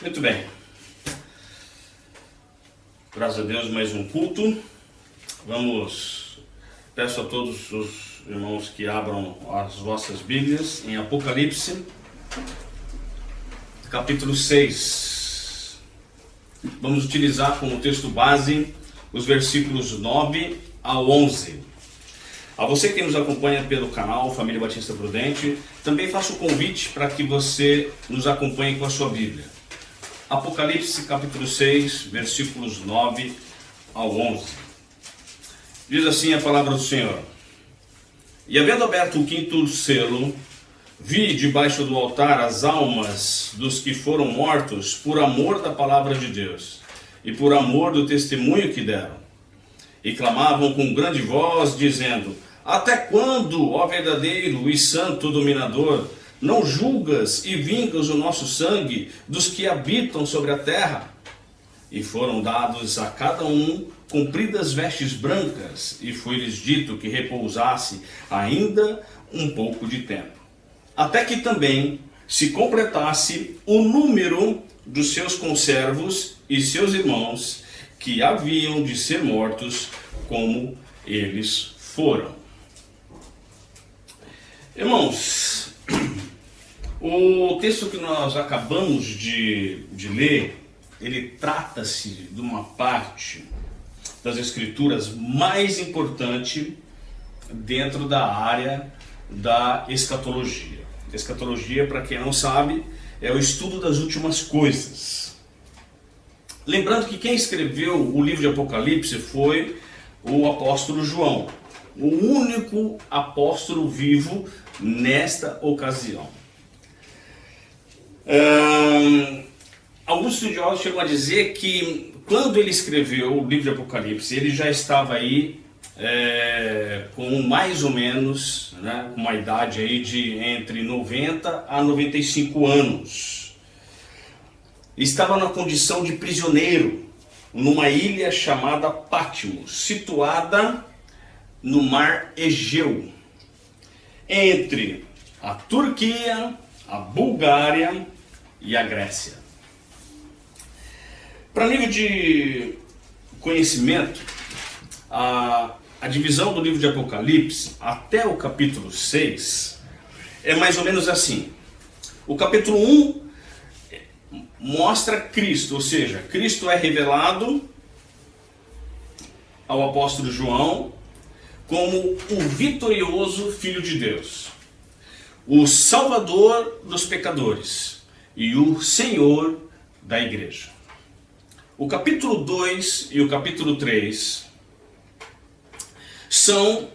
Muito bem. Graças a Deus, mais um culto. Peço a todos os irmãos que abram as vossas Bíblias em Apocalipse, capítulo 6. Vamos utilizar como texto base os versículos 9 ao 11. A você que nos acompanha pelo canal Família Batista Prudente, também faço o convite para que você nos acompanhe com a sua Bíblia. Apocalipse capítulo 6, versículos 9 ao 11. Diz assim a palavra do Senhor: E havendo aberto o quinto selo, vi debaixo do altar as almas dos que foram mortos por amor da palavra de Deus e por amor do testemunho que deram. E clamavam com grande voz, dizendo: Até quando, ó verdadeiro e santo dominador, não julgas e vingas o nosso sangue dos que habitam sobre a terra? E foram dados a cada um compridas vestes brancas, e foi-lhes dito que repousasse ainda um pouco de tempo, até que também se completasse o número dos seus conservos e seus irmãos, que haviam de ser mortos como eles foram. Irmãos, o texto que nós acabamos de ler, ele trata-se de uma parte das Escrituras mais importante dentro da área da escatologia. Escatologia, para quem não sabe, é o estudo das últimas coisas. Lembrando que quem escreveu o livro de Apocalipse foi o apóstolo João, o único apóstolo vivo nesta ocasião. Alguns estudiosos chegam a dizer que quando ele escreveu o livro de Apocalipse, ele já estava aí com mais ou menos, uma idade aí de entre 90 a 95 anos. Estava na condição de prisioneiro numa ilha chamada Patmos, situada no mar Egeu, entre a Turquia, a Bulgária e a Grécia. Para nível de conhecimento, a divisão do livro de Apocalipse até o capítulo 6 é mais ou menos assim. O capítulo 1 mostra Cristo, ou seja, Cristo é revelado ao apóstolo João como o vitorioso Filho de Deus, o Salvador dos pecadores e o Senhor da igreja. O capítulo 2 e o capítulo 3 são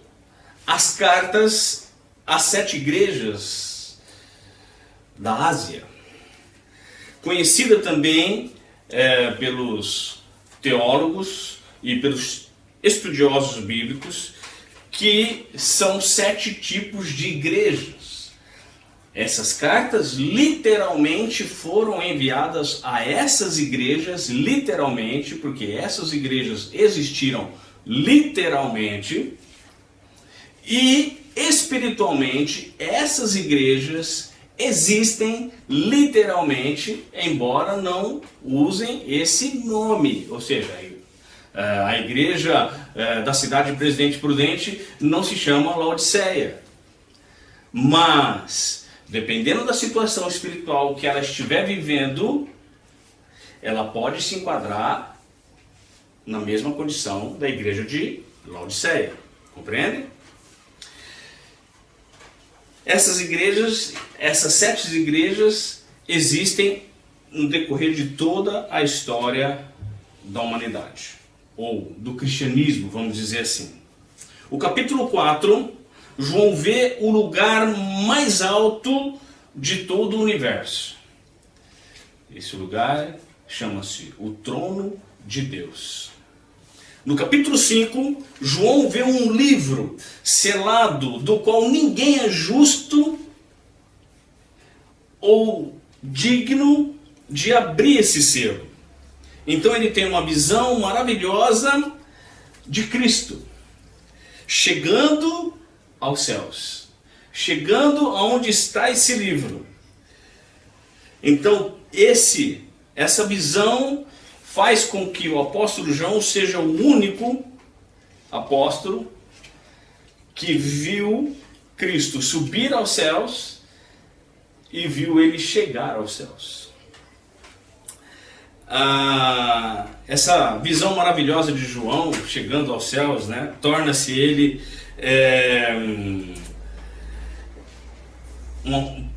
as cartas às 7 igrejas da Ásia, conhecida também pelos teólogos e pelos estudiosos bíblicos, que são 7 tipos de igrejas. Essas cartas literalmente foram enviadas a essas igrejas, literalmente, porque essas igrejas existiram literalmente, e espiritualmente essas igrejas existem literalmente, embora não usem esse nome. Ou seja, a igreja da cidade de Presidente Prudente não se chama Laodiceia, mas dependendo da situação espiritual que ela estiver vivendo, ela pode se enquadrar na mesma condição da igreja de Laodiceia. Compreende? Essas 7 igrejas existem no decorrer de toda a história da humanidade, ou do cristianismo, vamos dizer assim. O capítulo 4, João vê o lugar mais alto de todo o universo. Esse lugar chama-se o trono de Deus. No capítulo 5, João vê um livro selado, do qual ninguém é justo ou digno de abrir esse selo. Então ele tem uma visão maravilhosa de Cristo chegando aos céus, chegando aonde está esse livro. Então esse Essa visão faz com que o apóstolo João seja o único apóstolo que viu Cristo subir aos céus e viu ele chegar aos céus. Essa visão maravilhosa de João chegando aos céus, né, torna-se ele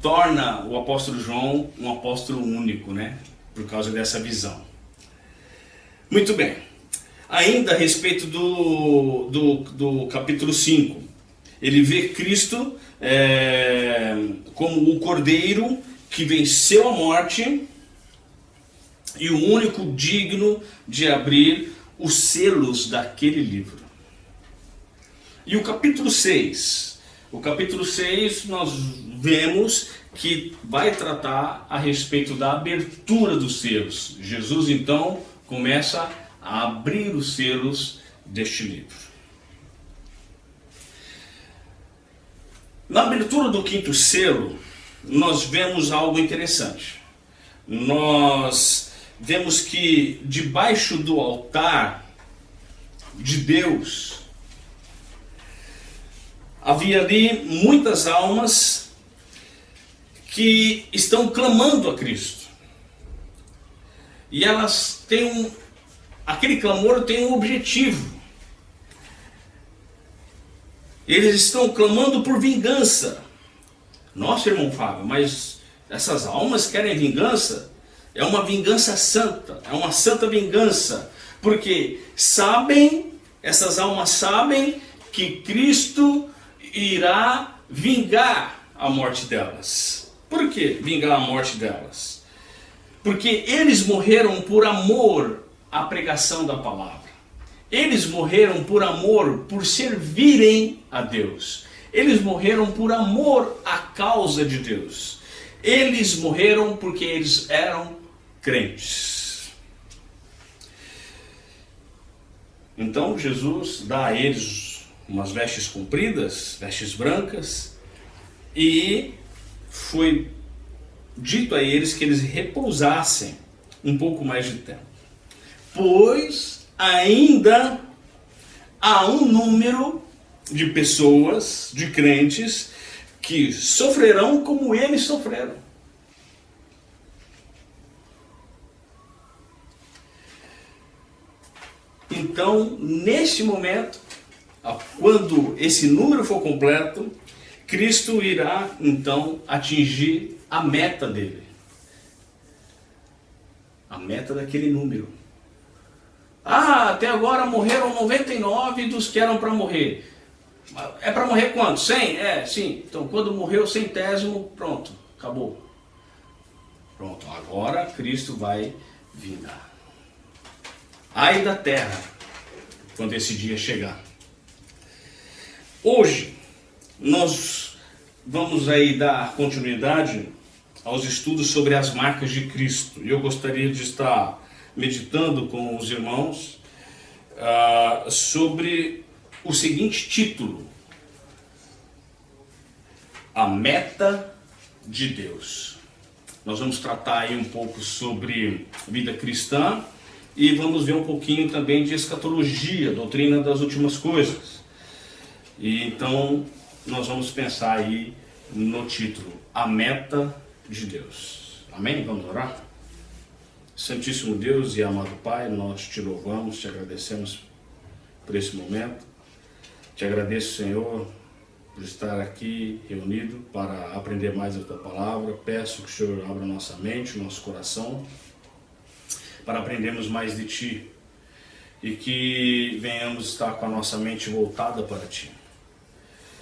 torna o apóstolo João um apóstolo único, né, por causa dessa visão. Muito bem. Ainda a respeito do capítulo 5, ele vê Cristo como o Cordeiro que venceu a morte e o único digno de abrir os selos daquele livro. E o capítulo 6? O capítulo 6 nós vemos que vai tratar a respeito da abertura dos selos. Jesus então começa a abrir os selos deste livro. Na abertura do quinto selo, nós vemos algo interessante. Nós vemos que debaixo do altar de Deus havia ali muitas almas que estão clamando a Cristo. E elas têm aquele clamor tem um objetivo. Eles estão clamando por vingança. Nossa, irmão Fábio, mas essas almas querem vingança? É uma vingança santa, é uma santa vingança, porque essas almas sabem que Cristo irá vingar a morte delas. Por que vingar a morte delas? Porque eles morreram por amor à pregação da palavra. Eles morreram por amor, por servirem a Deus. Eles morreram por amor à causa de Deus. Eles morreram porque eles eram crentes. Então Jesus dá a eles umas vestes compridas, vestes brancas, e foi dito a eles que eles repousassem um pouco mais de tempo, pois ainda há um número de pessoas, de crentes, que sofrerão como eles sofreram. Então, neste momento, quando esse número for completo, Cristo irá então atingir a meta dele. A meta daquele número. Até agora morreram 99 dos que eram para morrer. É para morrer quanto? 100? Sim. Então quando morreu o 100º, pronto, acabou. Pronto, agora Cristo vai vingar. Ai da terra, quando esse dia chegar. Hoje, nós vamos aí dar continuidade aos estudos sobre as marcas de Cristo. E eu gostaria de estar meditando com os irmãos sobre o seguinte título: A Meta de Deus. Nós vamos tratar aí um pouco sobre vida cristã e vamos ver um pouquinho também de escatologia, doutrina das últimas coisas. E então nós vamos pensar aí no título, A Meta de Deus. Amém? Vamos orar? Santíssimo Deus e amado Pai, nós te louvamos, te agradecemos por esse momento. Te agradeço, Senhor, por estar aqui reunido para aprender mais da Tua Palavra. Peço que o Senhor abra nossa mente, nosso coração, para aprendermos mais de Ti e que venhamos estar com a nossa mente voltada para Ti.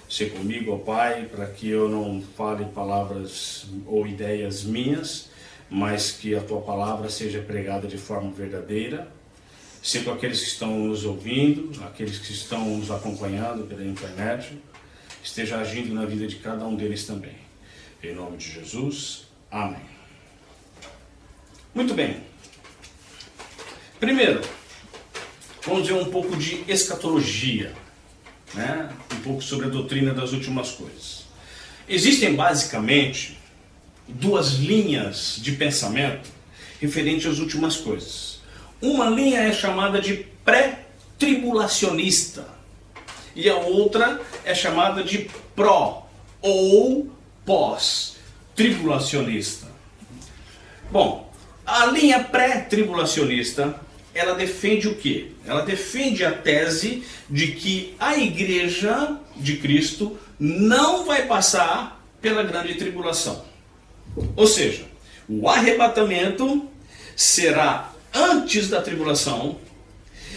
Sê comigo, ó Pai, para que eu não fale palavras ou ideias minhas, mas que a Tua Palavra seja pregada de forma verdadeira. Sê com aqueles que estão nos ouvindo, aqueles que estão nos acompanhando pela internet, esteja agindo na vida de cada um deles também. Em nome de Jesus, amém. Muito bem. Primeiro, vamos ver um pouco de escatologia, né? Um pouco sobre a doutrina das últimas coisas. Existem basicamente duas linhas de pensamento referente às últimas coisas. Uma linha é chamada de pré-tribulacionista e a outra é chamada de pró ou pós-tribulacionista. Bom, a linha pré-tribulacionista, ela defende o quê? Ela defende a tese de que a igreja de Cristo não vai passar pela grande tribulação. Ou seja, o arrebatamento será antes da tribulação,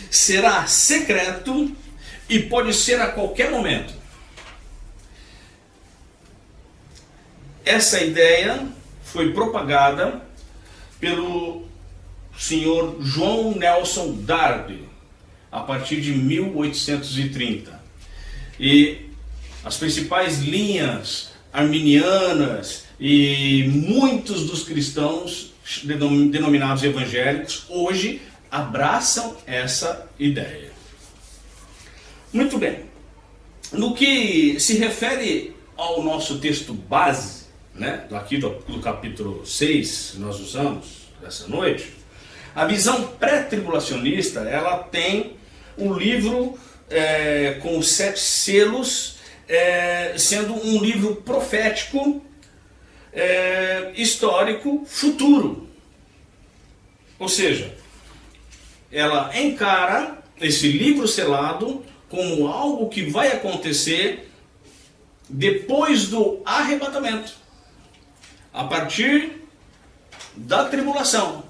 será secreto e pode ser a qualquer momento. Essa ideia foi propagada pelo senhor John Nelson Darby a partir de 1830. E as principais linhas arminianas e muitos dos cristãos denominados evangélicos hoje abraçam essa ideia. Muito bem. No que se refere ao nosso texto base, né, aqui do capítulo 6, que nós usamos essa noite, a visão pré-tribulacionista, ela tem o livro com os 7 selos, sendo um livro profético, histórico, futuro. Ou seja, ela encara esse livro selado como algo que vai acontecer depois do arrebatamento, a partir da tribulação.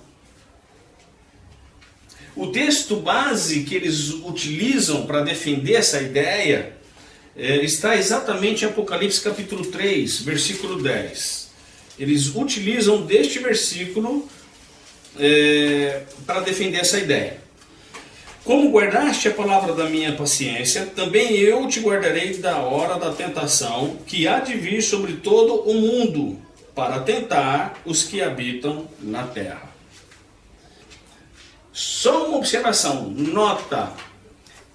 O texto base que eles utilizam para defender essa ideia está exatamente em Apocalipse capítulo 3, versículo 10. Eles utilizam deste versículo para defender essa ideia. Como guardaste a palavra da minha paciência, também eu te guardarei da hora da tentação, que há de vir sobre todo o mundo, para tentar os que habitam na terra. Só uma observação, nota,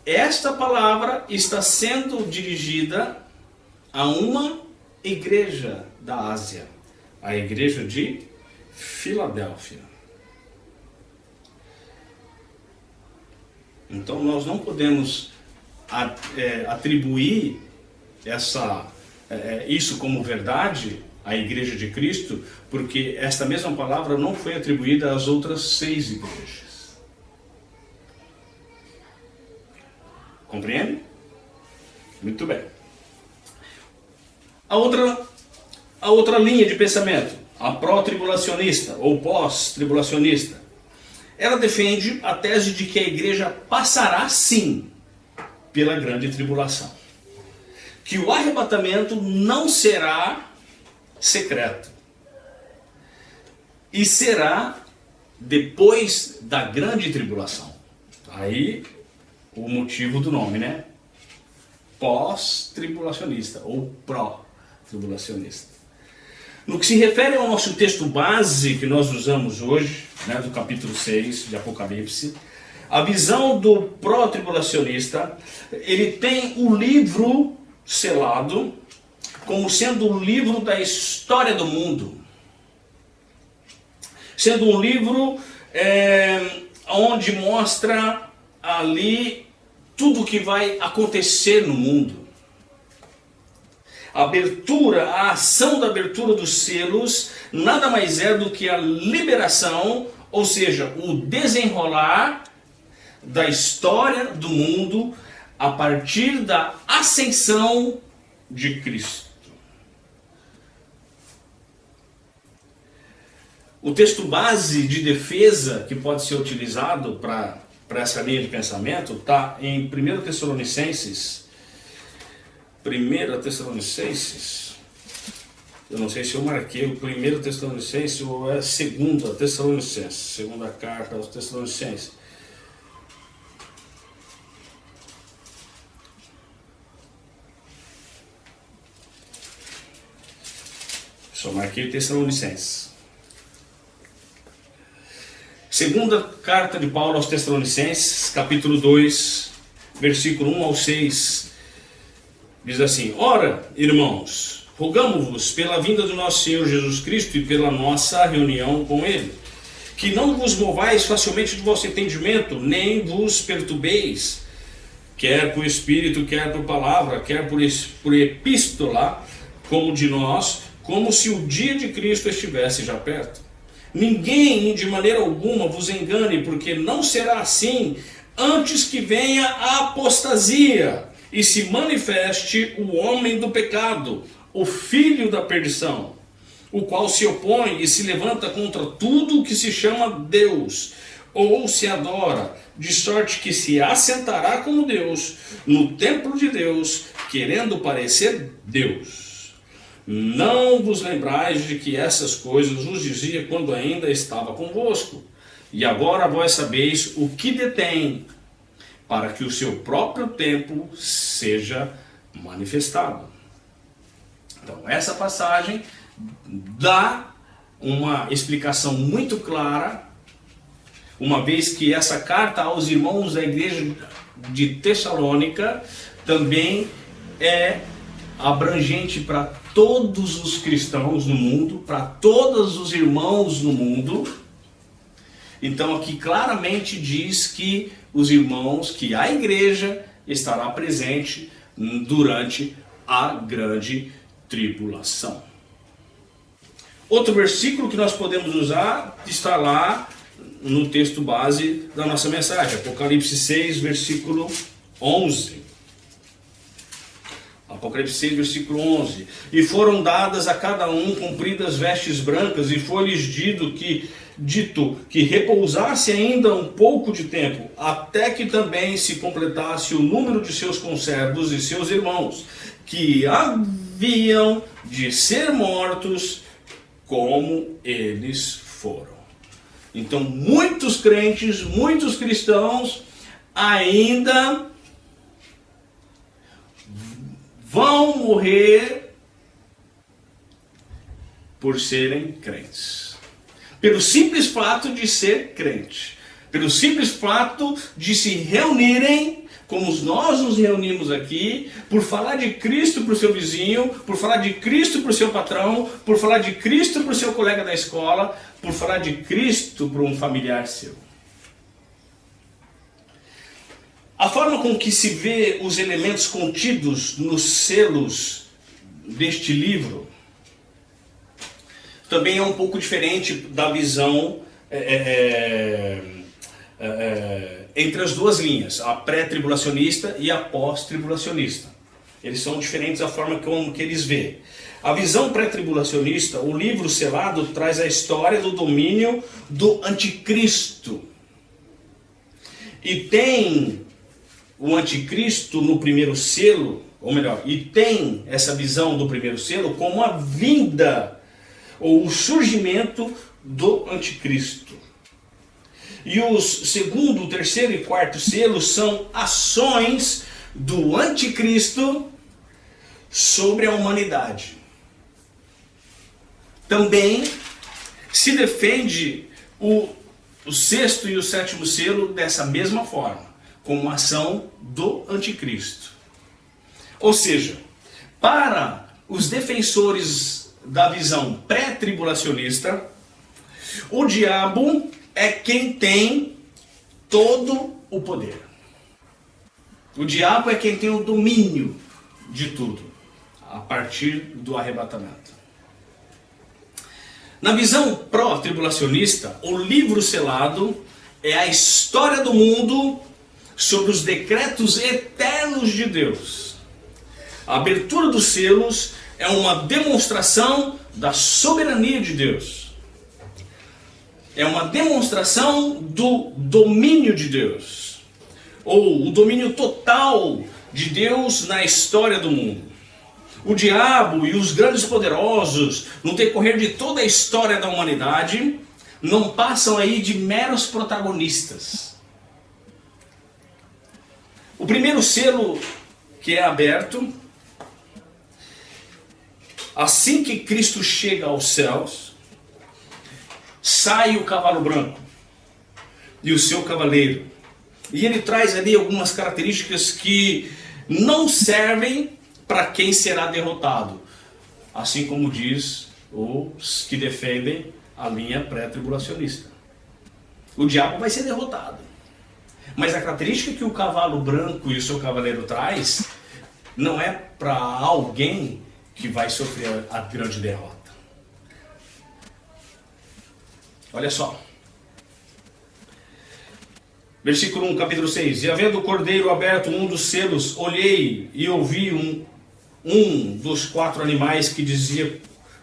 esta palavra está sendo dirigida a uma igreja da Ásia, a igreja de Filadélfia. Então nós não podemos atribuir isso como verdade à igreja de Cristo, porque esta mesma palavra não foi atribuída às outras 6 igrejas. Compreende? Muito bem. A outra linha de pensamento, a pró-tribulacionista ou pós-tribulacionista, ela defende a tese de que a igreja passará sim pela grande tribulação. Que o arrebatamento não será secreto. E será depois da grande tribulação. Aí o motivo do nome, né? Pós-tribulacionista ou pró-tribulacionista. No que se refere ao nosso texto base que nós usamos hoje, né, do capítulo 6 de Apocalipse, a visão do pró-tribulacionista, ele tem o livro selado como sendo o livro da história do mundo, sendo um livro onde mostra ali tudo o que vai acontecer no mundo. A ação da abertura dos selos nada mais é do que a liberação, ou seja, o desenrolar da história do mundo a partir da ascensão de Cristo. O texto base de defesa que pode ser utilizado para essa linha de pensamento está em 1 Tessalonicenses. 1 Tessalonicenses, eu não sei se eu marquei o 1 Tessalonicenses ou é a 2 Tessalonicenses, segunda carta aos Tessalonicenses. Só marquei Tessalonicenses. Segunda carta de Paulo aos Tessalonicenses, capítulo 2, versículo 1 ao 6, diz assim: Ora, irmãos, rogamo-vos pela vinda do nosso Senhor Jesus Cristo e pela nossa reunião com Ele, que não vos movais facilmente do vosso entendimento, nem vos perturbeis, quer por espírito, quer por palavra, quer por epístola, como de nós, como se o dia de Cristo estivesse já perto. Ninguém de maneira alguma vos engane, porque não será assim antes que venha a apostasia e se manifeste o homem do pecado, o filho da perdição, o qual se opõe e se levanta contra tudo que se chama Deus ou se adora, de sorte que se assentará como Deus no templo de Deus, querendo parecer Deus. Não vos lembrais de que essas coisas vos dizia quando ainda estava convosco, e agora vós sabeis o que detém, para que o seu próprio tempo seja manifestado. Então, essa passagem dá uma explicação muito clara, uma vez que essa carta aos irmãos da igreja de Tessalônica também é abrangente para todos os cristãos no mundo, para todos os irmãos no mundo. Então aqui claramente diz que os irmãos, que a igreja estará presente durante a grande tribulação. Outro versículo que nós podemos usar está lá no texto base da nossa mensagem, Apocalipse 6, versículo 11. Apocalipse 6, versículo 11. E foram dadas a cada um compridas vestes brancas, e foi-lhes dito que repousasse ainda um pouco de tempo, até que também se completasse o número de seus conservos e seus irmãos, que haviam de ser mortos como eles foram. Então, muitos crentes, muitos cristãos ainda vão morrer por serem crentes. Pelo simples fato de ser crente. Pelo simples fato de se reunirem, como nós nos reunimos aqui, por falar de Cristo para o seu vizinho, por falar de Cristo para o seu patrão, por falar de Cristo para o seu colega da escola, por falar de Cristo para um familiar seu. A forma com que se vê os elementos contidos nos selos deste livro também é um pouco diferente da visão entre as duas linhas, a pré-tribulacionista e a pós-tribulacionista. Eles são diferentes a forma como que eles vê. A visão pré-tribulacionista, o livro selado traz a história do domínio do anticristo. E tem o anticristo no primeiro selo, ou melhor, e tem essa visão do primeiro selo como a vinda ou o surgimento do anticristo. E os segundo, terceiro e quarto selos são ações do anticristo sobre a humanidade. Também se defende o sexto e o sétimo selo dessa mesma forma, como ação do anticristo. Ou seja, para os defensores da visão pré-tribulacionista, o diabo é quem tem todo o poder. O diabo é quem tem o domínio de tudo, a partir do arrebatamento. Na visão pró-tribulacionista, o livro selado é a história do mundo sobre os decretos eternos de Deus. A abertura dos selos é uma demonstração da soberania de Deus. É uma demonstração do domínio de Deus, ou o domínio total de Deus na história do mundo. O diabo e os grandes poderosos, no decorrer de toda a história da humanidade, não passam aí de meros protagonistas. O primeiro selo que é aberto, assim que Cristo chega aos céus, sai o cavalo branco e o seu cavaleiro. E ele traz ali algumas características que não servem para quem será derrotado. Assim como diz os que defendem a linha pré-tribulacionista. O diabo vai ser derrotado. Mas a característica que o cavalo branco e o seu cavaleiro traz não é para alguém que vai sofrer a grande derrota. Olha só. Versículo 1, capítulo 6. E havendo o cordeiro aberto um dos selos, olhei e ouvi um dos 4 animais que dizia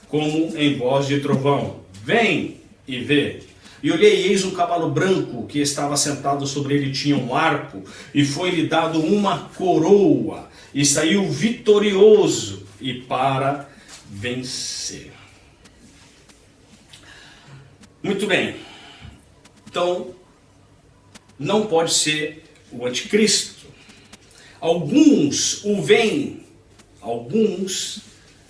como em voz de trovão: vem e vê. E olhei, e eis um cavalo branco que estava sentado sobre ele, tinha um arco, e foi-lhe dado uma coroa, e saiu vitorioso e para vencer. Muito bem. Então, não pode ser o anticristo. Alguns o veem, alguns,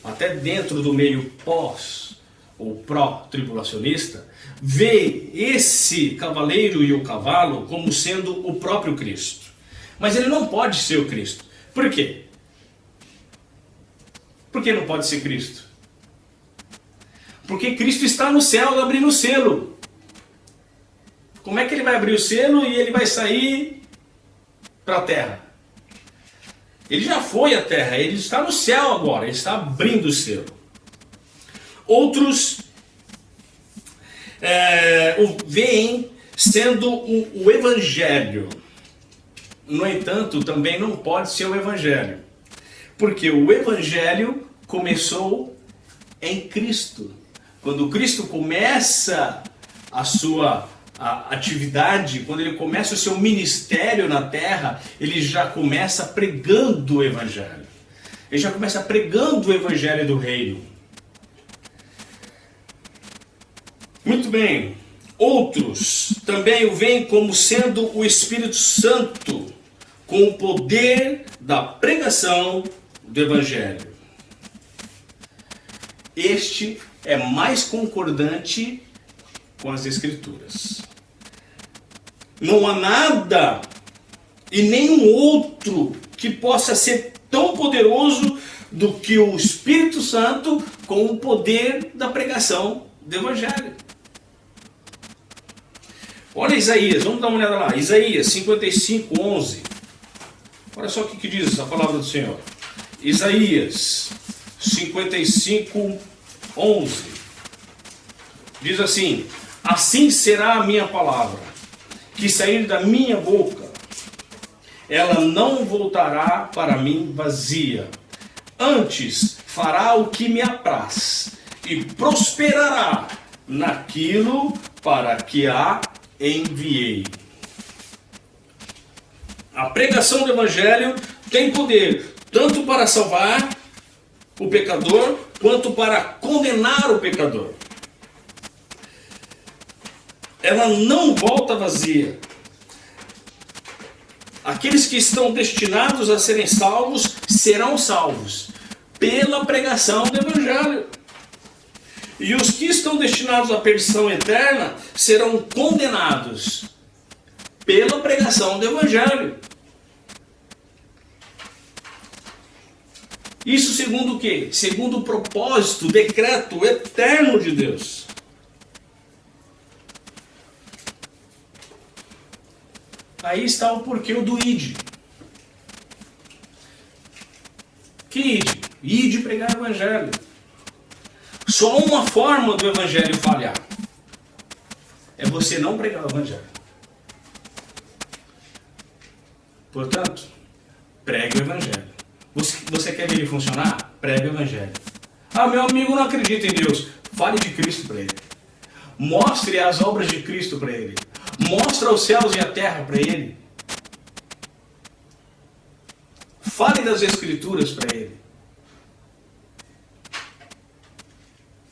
até dentro do meio pós ou pró-tribulacionista, vê esse cavaleiro e o cavalo como sendo o próprio Cristo. Mas ele não pode ser o Cristo. Por quê? Por que não pode ser Cristo? Porque Cristo está no céu abrindo o selo. Como é que ele vai abrir o selo e ele vai sair para a terra? Ele já foi à terra, ele está no céu agora, ele está abrindo o selo. Outros o veem sendo o evangelho. No entanto, também não pode ser o evangelho. Porque o evangelho começou em Cristo. Quando Cristo começa a sua atividade, quando ele começa o seu ministério na terra, ele já começa pregando o evangelho. Ele já começa pregando o evangelho do reino. Muito bem. Outros também o veem como sendo o Espírito Santo, com o poder da pregação do evangelho. Este é mais concordante com as Escrituras. Não há nada e nenhum outro que possa ser tão poderoso do que o Espírito Santo com o poder da pregação do evangelho. Olha Isaías, vamos dar uma olhada lá. Isaías 55, 11. Olha só o que diz a palavra do Senhor. Isaías 55, 11. Diz assim: assim será a minha palavra, que sair da minha boca. Ela não voltará para mim vazia. Antes fará o que me apraz, e prosperará naquilo para que a enviei. A pregação do evangelho tem poder tanto para salvar o pecador quanto para condenar o pecador. Ela não volta vazia. Aqueles que estão destinados a serem salvos serão salvos pela pregação do evangelho. E os que estão destinados à perdição eterna serão condenados pela pregação do evangelho. Isso segundo o quê? Segundo o propósito, o decreto eterno de Deus. Aí está o porquê do ide. Que ide? Ide pregar o evangelho. Só uma forma do evangelho falhar é você não pregar o evangelho. Portanto, pregue o evangelho. Você quer ver ele funcionar? Pregue o evangelho. Ah, meu amigo não acredita em Deus. Fale de Cristo para ele. Mostre as obras de Cristo para ele. Mostre os céus e a terra para ele. Fale das Escrituras para ele.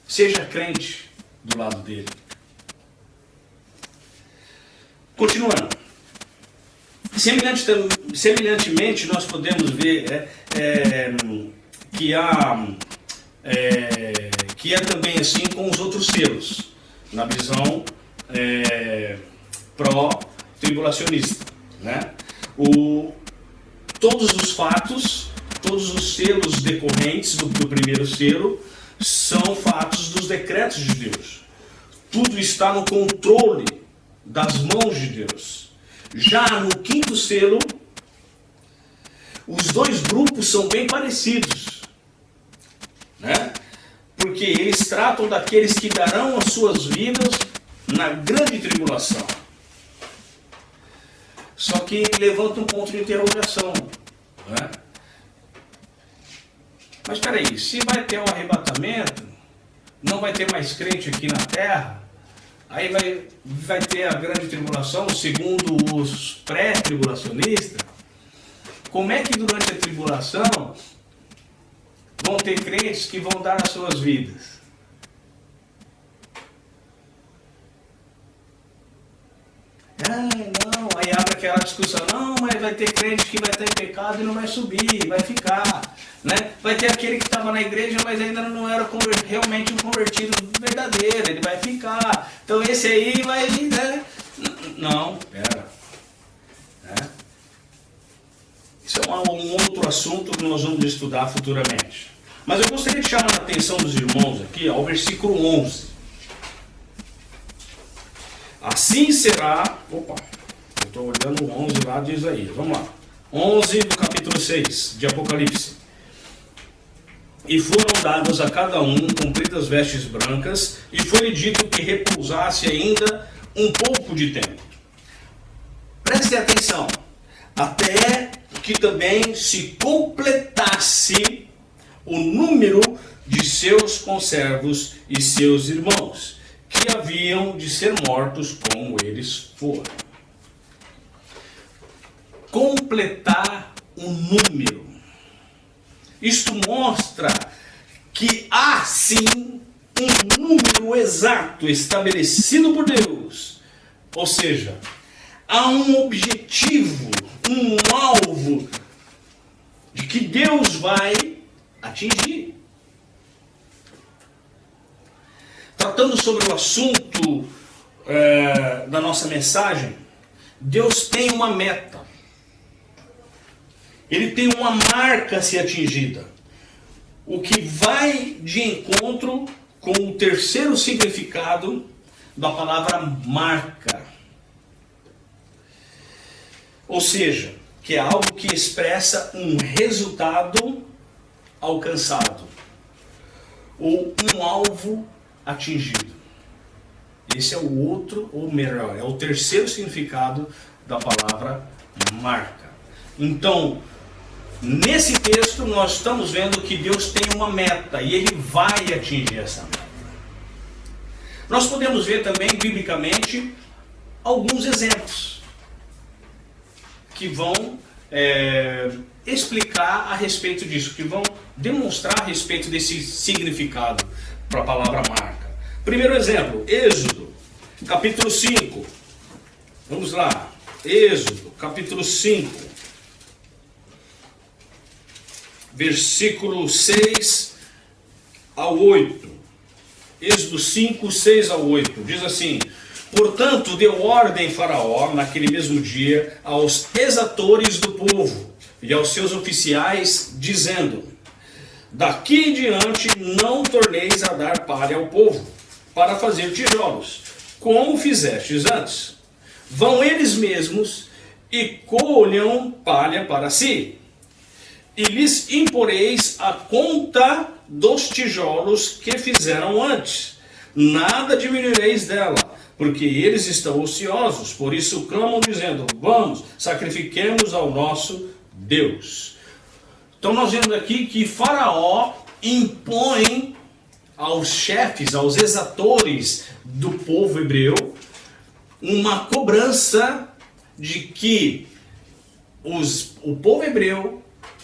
Seja crente do lado dele. Continuando. Semelhantemente, nós podemos ver que é também assim com os outros selos, na visão pró-tribulacionista. Né? Todos os fatos, todos os selos decorrentes do primeiro selo são fatos dos decretos de Deus. Tudo está no controle das mãos de Deus. Já no quinto selo, os dois grupos são bem parecidos, né? Porque eles tratam daqueles que darão as suas vidas na grande tribulação. Só que levanta um ponto de interrogação, né? Mas espera aí, se vai ter um arrebatamento, não vai ter mais crente aqui na terra, aí vai ter a grande tribulação, segundo os pré-tribulacionistas. Como é que durante a tribulação vão ter crentes que vão dar as suas vidas? Ai, não, aí abre aquela discussão, não, mas vai ter crente que vai estar em pecado e não vai subir, vai ficar, né? Vai ter aquele que estava na igreja, mas ainda não era realmente um convertido verdadeiro, ele vai ficar. Então esse aí vai, né? Não, pera. Né? Isso é um outro assunto que nós vamos estudar futuramente. Mas eu gostaria de chamar a atenção dos irmãos aqui ao versículo 11. Assim será... Opa, eu estou olhando o 11 lá de Isaías. Vamos lá. 11 do capítulo 6 de Apocalipse. E foram dadas a cada um compridas vestes brancas, e foi-lhe dito que repousasse ainda um pouco de tempo. Prestem atenção. Até que também se completasse o número de seus conservos e seus irmãos, que haviam de ser mortos como eles foram. Completar o número. Isto mostra que há sim um número exato estabelecido por Deus. Ou seja, há um objetivo, um alvo de que Deus vai atingir. Tratando sobre o assunto da nossa mensagem, Deus tem uma meta. Ele tem uma marca a ser atingida. O que vai de encontro com o terceiro significado da palavra marca. Ou seja, que é algo que expressa um resultado alcançado. Ou um alvo atingido. Esse é o outro, ou melhor, é o terceiro significado da palavra marca. Então, nesse texto nós estamos vendo que Deus tem uma meta e Ele vai atingir essa meta. Nós podemos ver também, biblicamente, alguns exemplos que vão explicar a respeito disso, que vão demonstrar a respeito desse significado para a palavra marca. Primeiro exemplo, Êxodo, capítulo 5. Vamos lá, Êxodo, capítulo 5, versículo 6 ao 8. Êxodo 5, 6 ao 8. Diz assim: portanto, deu ordem Faraó, naquele mesmo dia, aos exatores do povo e aos seus oficiais, dizendo: daqui em diante não torneis a dar palha ao povo, para fazer tijolos, como fizestes antes. Vão eles mesmos e colham palha para si, e lhes imporeis a conta dos tijolos que fizeram antes. Nada diminuireis dela, porque eles estão ociosos, por isso clamam dizendo: vamos, sacrifiquemos ao nosso Deus. Então nós vemos aqui que Faraó impõe aos chefes, aos exatores do povo hebreu, uma cobrança de que o povo hebreu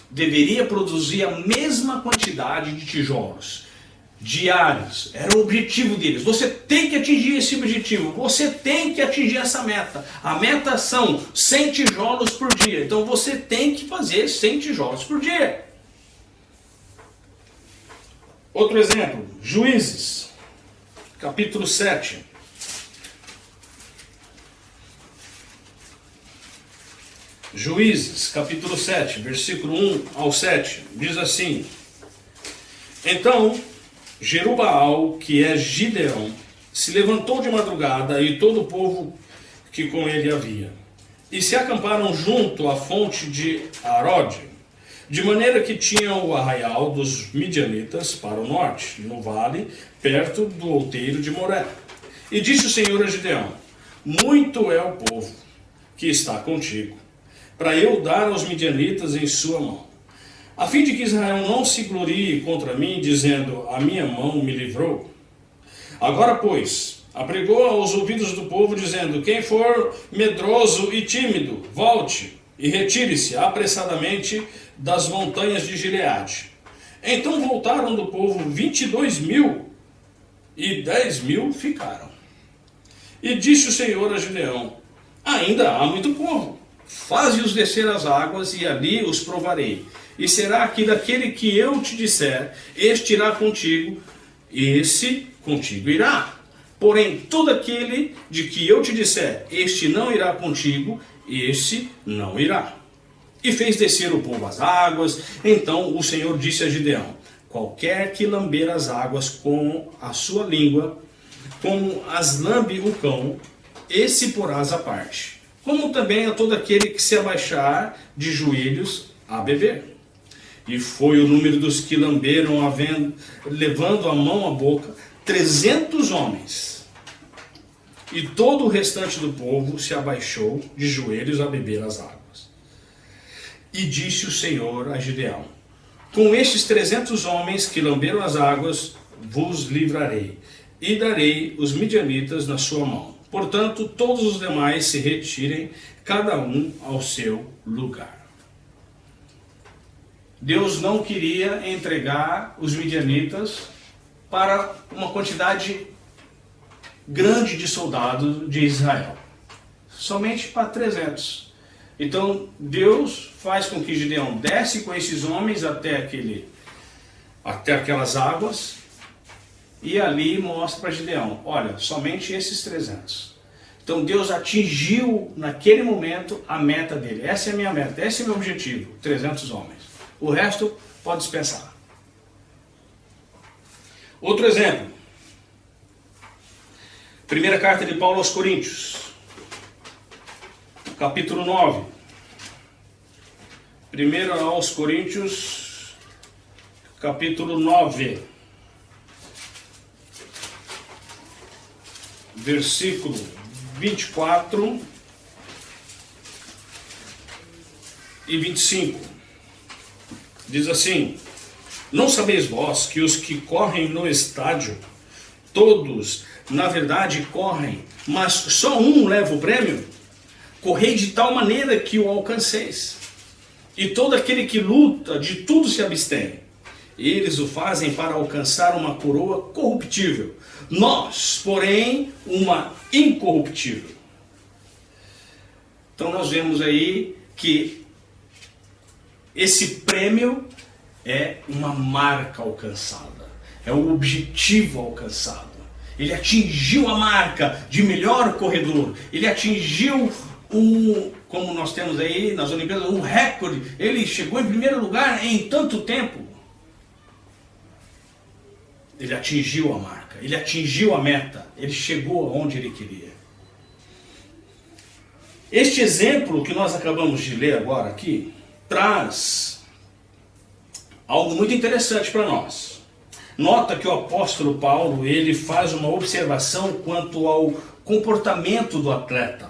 deveria produzir a mesma quantidade de tijolos diários. Era o objetivo deles. Você tem que atingir esse objetivo. Você tem que atingir essa meta. A meta são 100 tijolos por dia. Então você tem que fazer 100 tijolos por dia. Outro exemplo, Juízes, capítulo 7. Juízes, capítulo 7, versículo 1 ao 7, diz assim: então Jerubaal, que é Gideão, se levantou de madrugada, e todo o povo que com ele havia. E se acamparam junto à fonte de Arode, de maneira que tinham o arraial dos midianitas para o norte, no vale, perto do outeiro de Moré. E disse o Senhor a Gideão: muito é o povo que está contigo, para eu dar aos midianitas em sua mão, a fim de que Israel não se glorie contra mim, dizendo: a minha mão me livrou. Agora, pois, apregou aos ouvidos do povo, dizendo: quem for medroso e tímido, volte e retire-se apressadamente das montanhas de Gileade. Então voltaram do povo 22.000, e 10.000 ficaram. E disse o Senhor a Gideão: ainda há muito povo, faze-os descer às águas, e ali os provarei. E será que daquele que eu te disser, este irá contigo, esse contigo irá. Porém, todo aquele de que eu te disser, este não irá contigo, esse não irá. E fez descer o povo às águas. Então o Senhor disse a Gideão: qualquer que lamber as águas com a sua língua, como as lambe o cão, esse porás à parte, como também a todo aquele que se abaixar de joelhos a beber. E foi o número dos que lamberam, levando a mão à boca, 300 homens. E todo o restante do povo se abaixou de joelhos a beber as águas. E disse o Senhor a Gideão: com estes 300 homens que lamberam as águas, vos livrarei, e darei os midianitas na sua mão. Portanto, todos os demais se retirem, cada um ao seu lugar. Deus não queria entregar os midianitas para uma quantidade grande de soldados de Israel. Somente para 300. Então, Deus faz com que Gideão desce com esses homens até aquelas águas, e ali mostra para Gideão: olha, somente esses 300. Então Deus atingiu naquele momento a meta dele. Essa é a minha meta, esse é o meu objetivo, 300 homens. O resto pode dispensar. Outro exemplo. Primeira carta de Paulo aos Coríntios, capítulo 9. Primeiro aos Coríntios, capítulo 9. Versículo 24 e 25. Diz assim: não sabeis vós que os que correm no estádio, todos, na verdade, correm, mas só um leva o prêmio? Correi de tal maneira que o alcanceis. E todo aquele que luta, de tudo se abstém. Eles o fazem para alcançar uma coroa corruptível. Nós, porém, uma incorruptível. Então nós vemos aí que esse prêmio é uma marca alcançada. É o objetivo alcançado. Ele atingiu a marca de melhor corredor. Ele atingiu como nós temos aí nas Olimpíadas, um recorde. Ele chegou em primeiro lugar em tanto tempo. Ele atingiu a marca, ele atingiu a meta, ele chegou aonde ele queria. Este exemplo que nós acabamos de ler agora aqui, traz algo muito interessante para nós. Nota que o apóstolo Paulo, ele faz uma observação quanto ao comportamento do atleta.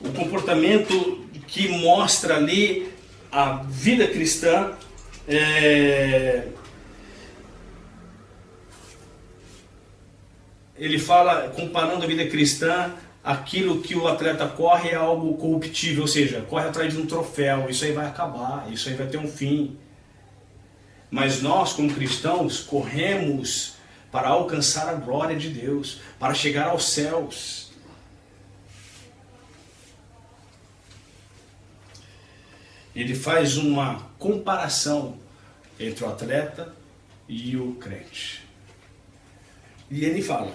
O comportamento que mostra ali a vida cristã. Ele fala, comparando a vida cristã, aquilo que o atleta corre é algo corruptível, ou seja, corre atrás de um troféu, isso aí vai acabar, isso aí vai ter um fim. Mas nós, como cristãos, corremos para alcançar a glória de Deus, para chegar aos céus. Ele faz uma comparação entre o atleta e o crente. E ele fala: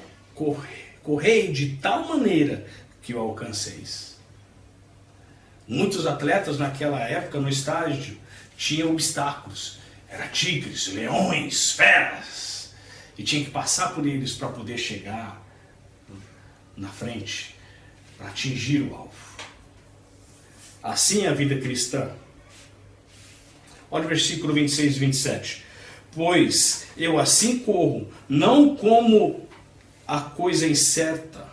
correi de tal maneira que o alcanceis. Muitos atletas naquela época no estádio tinham obstáculos. Era tigres, leões, feras. E tinha que passar por eles para poder chegar na frente para atingir o alvo. Assim é a vida cristã. Olha o versículo 26 e 27. Pois eu assim corro, não como a coisa incerta.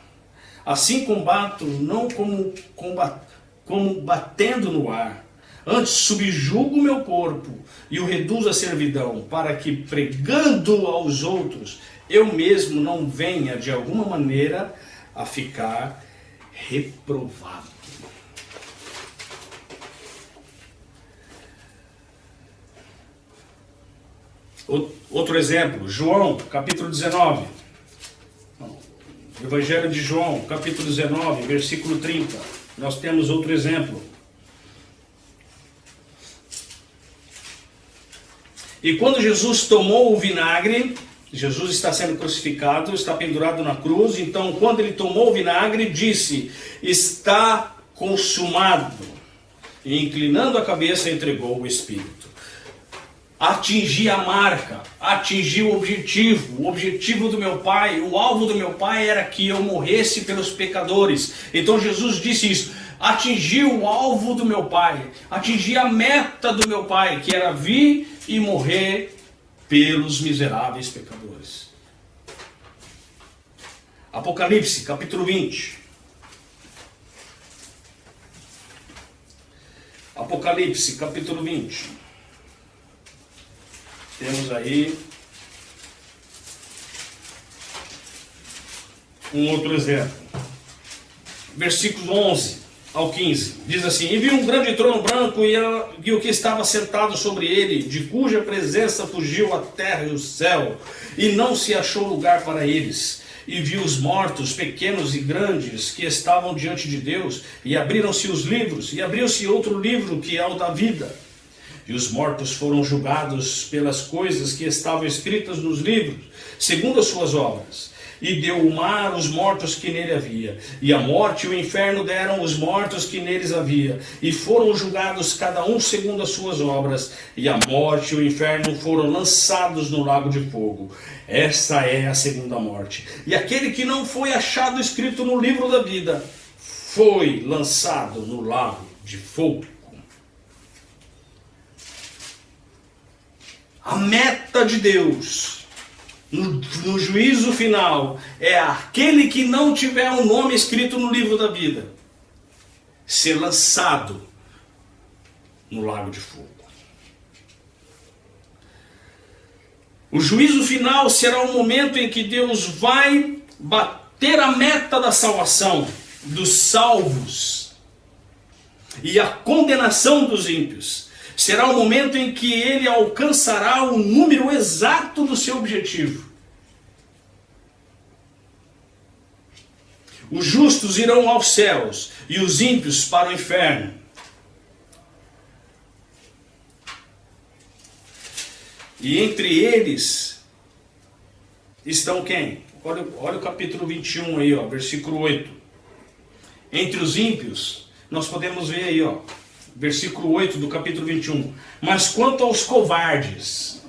Assim combato, não como batendo no ar. Antes subjugo o meu corpo e o reduzo à servidão, para que, pregando aos outros, eu mesmo não venha de alguma maneira a ficar reprovado. Outro exemplo, João, capítulo 19. Evangelho de João, capítulo 19, versículo 30. Nós temos outro exemplo. E quando Jesus tomou o vinagre, Jesus está sendo crucificado, está pendurado na cruz. Então, quando ele tomou o vinagre, disse: está consumado. E inclinando a cabeça, entregou o Espírito. Atingi a marca, atingi o objetivo do meu Pai, o alvo do meu Pai era que eu morresse pelos pecadores. Então Jesus disse isso: atingi o alvo do meu Pai, atingi a meta do meu Pai, que era vir e morrer pelos miseráveis pecadores. Apocalipse, capítulo 20. Apocalipse, capítulo 20. Temos aí um outro exemplo. Versículos 11 ao 15. Diz assim: e vi um grande trono branco e o que estava sentado sobre ele, de cuja presença fugiu a terra e o céu, e não se achou lugar para eles. E vi os mortos, pequenos e grandes, que estavam diante de Deus, e abriram-se os livros, e abriu-se outro livro, que é o da vida. E os mortos foram julgados pelas coisas que estavam escritas nos livros, segundo as suas obras. E deu o mar os mortos que nele havia, e a morte e o inferno deram os mortos que neles havia, e foram julgados cada um segundo as suas obras, e a morte e o inferno foram lançados no lago de fogo. Esta é a segunda morte. E aquele que não foi achado escrito no livro da vida, foi lançado no lago de fogo. A meta de Deus no juízo final é aquele que não tiver um nome escrito no livro da vida ser lançado no lago de fogo. O juízo final será o momento em que Deus vai bater a meta da salvação dos salvos e a condenação dos ímpios. Será o momento em que ele alcançará o número exato do seu objetivo. Os justos irão aos céus e os ímpios para o inferno. E entre eles estão quem? Olha o capítulo 21 aí, ó, versículo 8. Entre os ímpios, nós podemos ver aí, ó, versículo 8 do capítulo 21. Mas quanto aos covardes,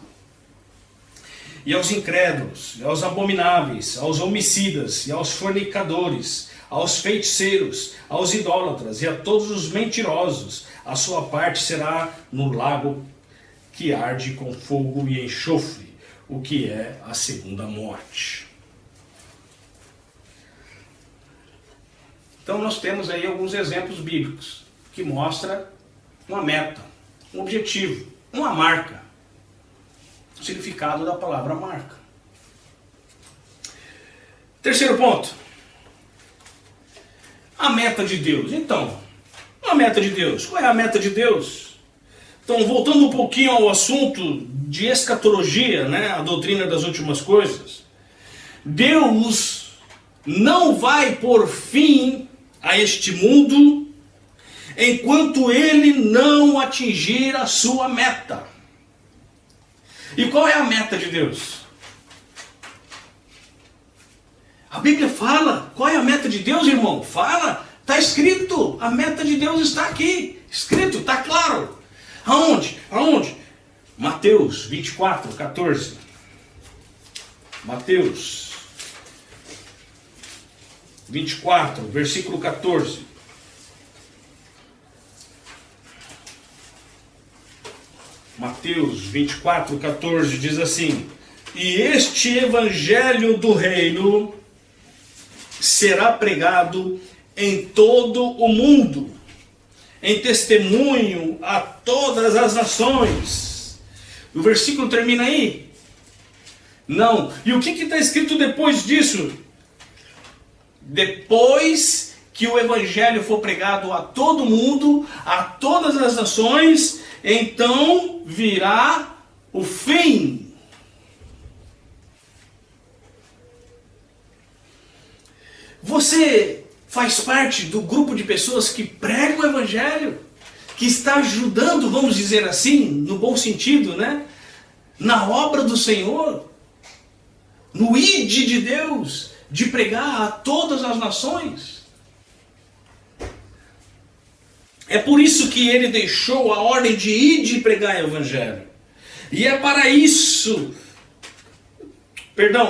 e aos incrédulos, e aos abomináveis, aos homicidas, e aos fornicadores, aos feiticeiros, aos idólatras, e a todos os mentirosos, a sua parte será no lago que arde com fogo e enxofre, o que é a segunda morte. Então nós temos aí alguns exemplos bíblicos que mostram uma meta, um objetivo, uma marca. O significado da palavra marca. Terceiro ponto. A meta de Deus. Então, a meta de Deus. Qual é a meta de Deus? Então, voltando um pouquinho ao assunto de escatologia, né, a doutrina das últimas coisas. Deus não vai pôr fim a este mundo enquanto ele não atingir a sua meta. E qual é a meta de Deus? A Bíblia fala. Qual é a meta de Deus, irmão? Fala. Está escrito. A meta de Deus está aqui. Escrito, está claro. Aonde? Aonde? Mateus 24, 14. Mateus 24, versículo 14. Mateus 24, 14 diz assim: e este evangelho do reino será pregado em todo o mundo, em testemunho a todas as nações. O versículo termina aí? Não. E o que está escrito depois disso? Depois que o evangelho for pregado a todo mundo, a todas as nações, então virá o fim. Você faz parte do grupo de pessoas que pregam o evangelho, que está ajudando, vamos dizer assim, no bom sentido, né? Na obra do Senhor, no ide de Deus, de pregar a todas as nações. É por isso que ele deixou a ordem de ir e pregar o evangelho. E é para isso,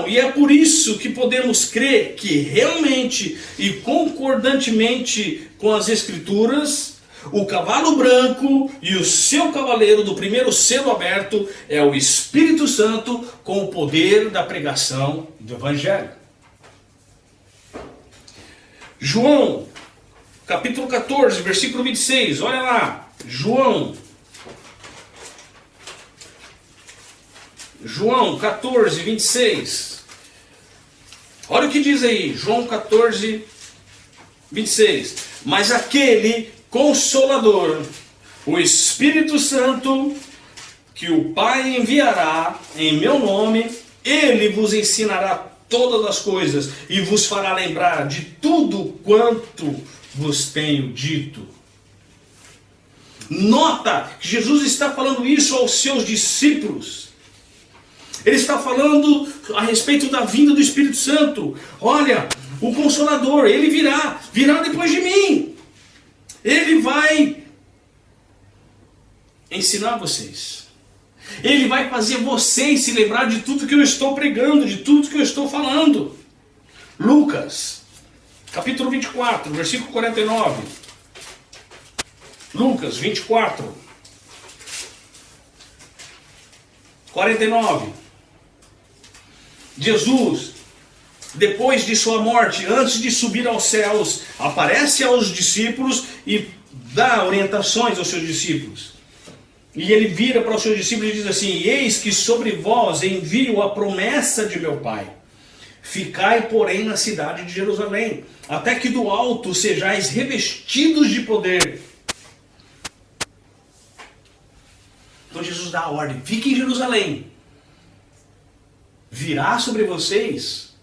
e é por isso que podemos crer que realmente e concordantemente com as Escrituras, o cavalo branco e o seu cavaleiro do primeiro selo aberto é o Espírito Santo com o poder da pregação do evangelho. João, capítulo 14, versículo 26, olha lá, João 14, 26. Olha o que diz aí, João 14, 26. Mas aquele Consolador, o Espírito Santo, que o Pai enviará em meu nome, ele vos ensinará todas as coisas e vos fará lembrar de tudo quanto vos tenho dito. Nota que Jesus está falando isso aos seus discípulos. Ele está falando a respeito da vinda do Espírito Santo. Olha, o Consolador, ele virá depois de mim. Ele vai ensinar vocês. Ele vai fazer vocês se lembrar de tudo que eu estou pregando, de tudo que eu estou falando. Lucas, capítulo 24, versículo 49. Lucas 24, 49. Jesus, depois de sua morte, antes de subir aos céus, aparece aos discípulos e dá orientações aos seus discípulos. E ele vira para os seus discípulos e diz assim: eis que sobre vós envio a promessa de meu Pai. Ficai, porém, na cidade de Jerusalém, até que do alto sejais revestidos de poder. Então Jesus dá a ordem: fiquem em Jerusalém. Virá sobre vocês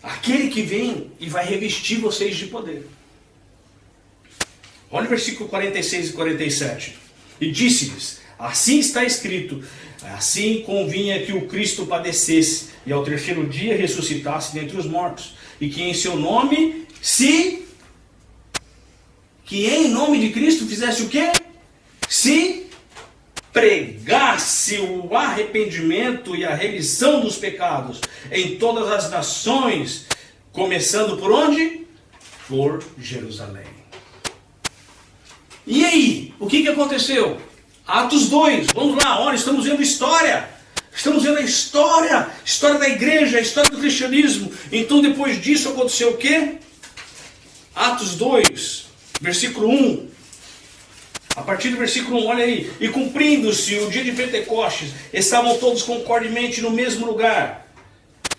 aquele que vem e vai revestir vocês de poder. Olha o versículo 46 e 47. E disse-lhes: assim está escrito, assim convinha que o Cristo padecesse e ao terceiro dia ressuscitasse dentre os mortos, e que em seu nome que em nome de Cristo fizesse o quê? Se pregasse o arrependimento e a remissão dos pecados em todas as nações, começando por onde? Por Jerusalém. E aí, o que aconteceu? Atos 2, vamos lá, olha, estamos vendo história. Estamos vendo a história da igreja, a história do cristianismo. Então depois disso aconteceu o quê? Atos 2, versículo 1. A partir do versículo 1, olha aí. E cumprindo-se o dia de Pentecostes, estavam todos concordemente no mesmo lugar.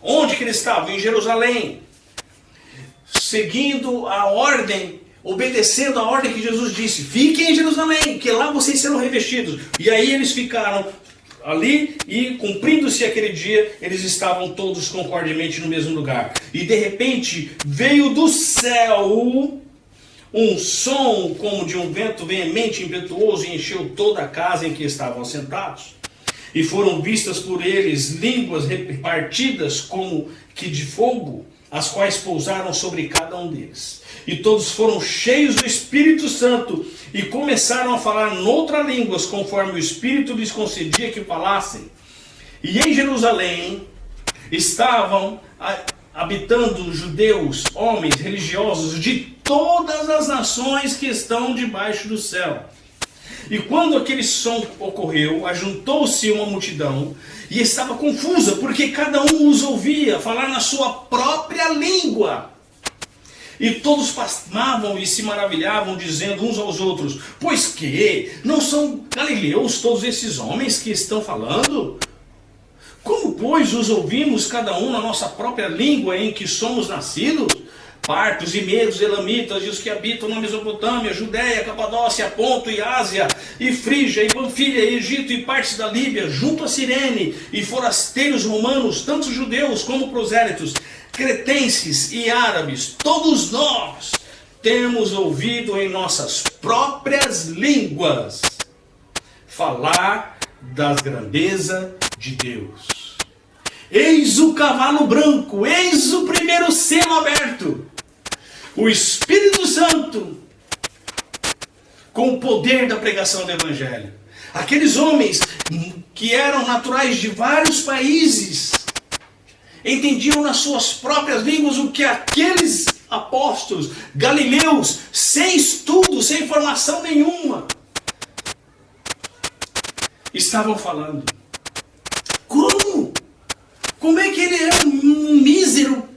Onde que eles estavam? Em Jerusalém. Seguindo a ordem, obedecendo a ordem que Jesus disse: fiquem em Jerusalém, que lá vocês serão revestidos. E aí eles ficaram ali e, cumprindo-se aquele dia, eles estavam todos concordemente no mesmo lugar. E de repente veio do céu um som como de um vento veemente e impetuoso e encheu toda a casa em que estavam assentados. E foram vistas por eles línguas repartidas como que de fogo, as quais pousaram sobre cada um deles. E todos foram cheios do Espírito Santo e começaram a falar noutra línguas, conforme o Espírito lhes concedia que falassem. E em Jerusalém estavam habitando judeus, homens religiosos de todas as nações que estão debaixo do céu. E quando aquele som ocorreu, ajuntou-se uma multidão e estava confusa, porque cada um os ouvia falar na sua própria língua. E todos pasmavam e se maravilhavam, dizendo uns aos outros: pois que não são galileus todos esses homens que estão falando? Como, pois, os ouvimos cada um na nossa própria língua em que somos nascidos? Partos e medos, elamitas, e os que habitam na Mesopotâmia, Judéia, Capadócia, Ponto e Ásia, e Frígia, e Panfilha, e Egito, e partes da Líbia, junto a Cirene, e forasteiros romanos, tanto judeus como prosélitos, cretenses e árabes, todos nós temos ouvido em nossas próprias línguas falar das grandezas de Deus. Eis o cavalo branco, eis o primeiro selo aberto. O Espírito Santo, com o poder da pregação do Evangelho. Aqueles homens que eram naturais de vários países, entendiam nas suas próprias línguas o que aqueles apóstolos, galileus, sem estudo, sem formação nenhuma, estavam falando. Como? Como é que ele é um mísero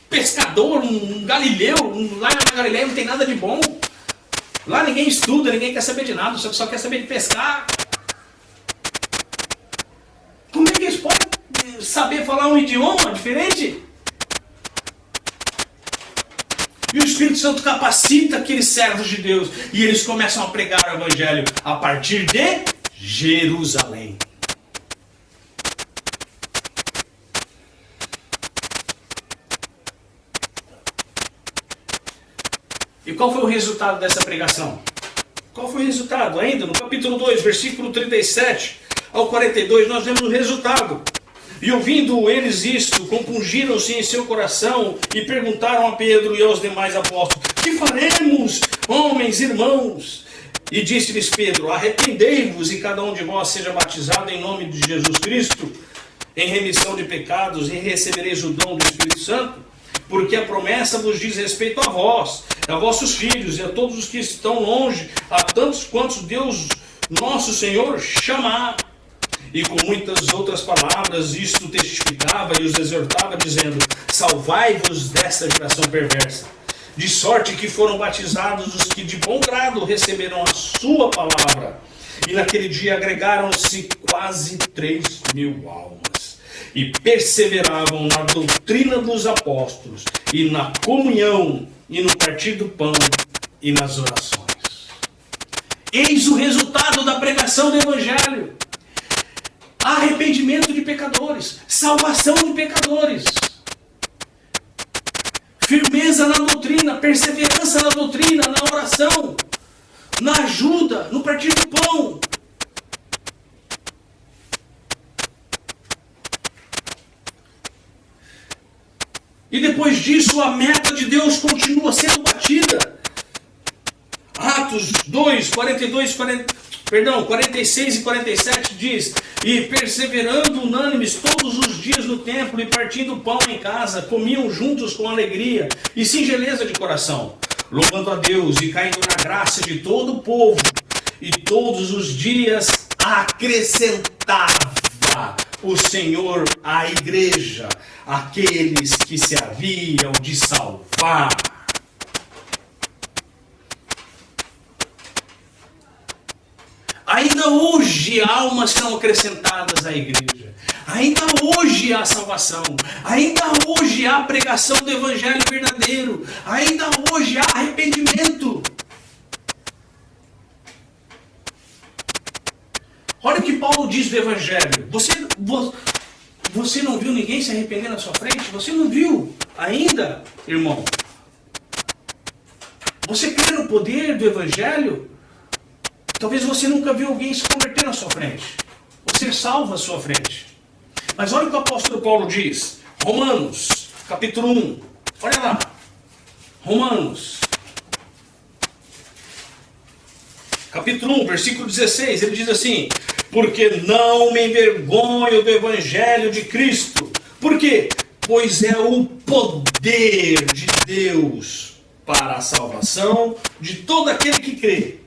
pescador, um galileu? Lá na Galileia não tem nada de bom. Lá ninguém estuda, ninguém quer saber de nada, só quer saber de pescar. Como é que eles podem saber falar um idioma diferente? E o Espírito Santo capacita aqueles servos de Deus e eles começam a pregar o Evangelho a partir de Jerusalém. E qual foi o resultado dessa pregação? Qual foi o resultado? Ainda no capítulo 2, versículo 37 ao 42, nós vemos o resultado. E ouvindo eles isto, compungiram-se em seu coração e perguntaram a Pedro e aos demais apóstolos: que faremos, homens, irmãos? E disse-lhes Pedro: arrependei-vos e cada um de vós seja batizado em nome de Jesus Cristo, em remissão de pecados, e recebereis o dom do Espírito Santo. Porque a promessa vos diz respeito a vós, a vossos filhos e a todos os que estão longe, a tantos quantos Deus nosso Senhor chamar. E com muitas outras palavras isto testificava e os exortava, dizendo: salvai-vos desta geração perversa. De sorte que foram batizados os que de bom grado receberam a sua palavra. E naquele dia agregaram-se quase 3.000 almas. E perseveravam na doutrina dos apóstolos, e na comunhão, e no partir do pão, e nas orações. Eis o resultado da pregação do Evangelho. Arrependimento de pecadores, salvação de pecadores, firmeza na doutrina, perseverança na doutrina, na oração, na ajuda, no partir do pão. E depois disso a meta de Deus continua sendo batida. Atos 2, 46 e 47 diz: e perseverando unânimes todos os dias no templo e partindo pão em casa, comiam juntos com alegria e singeleza de coração, louvando a Deus e caindo na graça de todo o povo. E todos os dias acrescentava o Senhor à igreja aqueles que se haviam de salvar. Ainda hoje almas são acrescentadas à igreja. Ainda hoje há salvação. Ainda hoje há pregação do Evangelho verdadeiro. Ainda hoje há arrependimento. Olha o que Paulo diz do Evangelho. Você não viu ninguém se arrepender na sua frente? Você não viu ainda, irmão? Você crê no poder do Evangelho? Talvez você nunca viu alguém se converter na sua frente, ou ser salvo à sua frente. Mas olha o que o apóstolo Paulo diz. Romanos, capítulo 1. Olha lá. Romanos, capítulo 1, versículo 16. Ele diz assim: porque não me envergonho do Evangelho de Cristo. Por quê? Pois é o poder de Deus para a salvação de todo aquele que crê,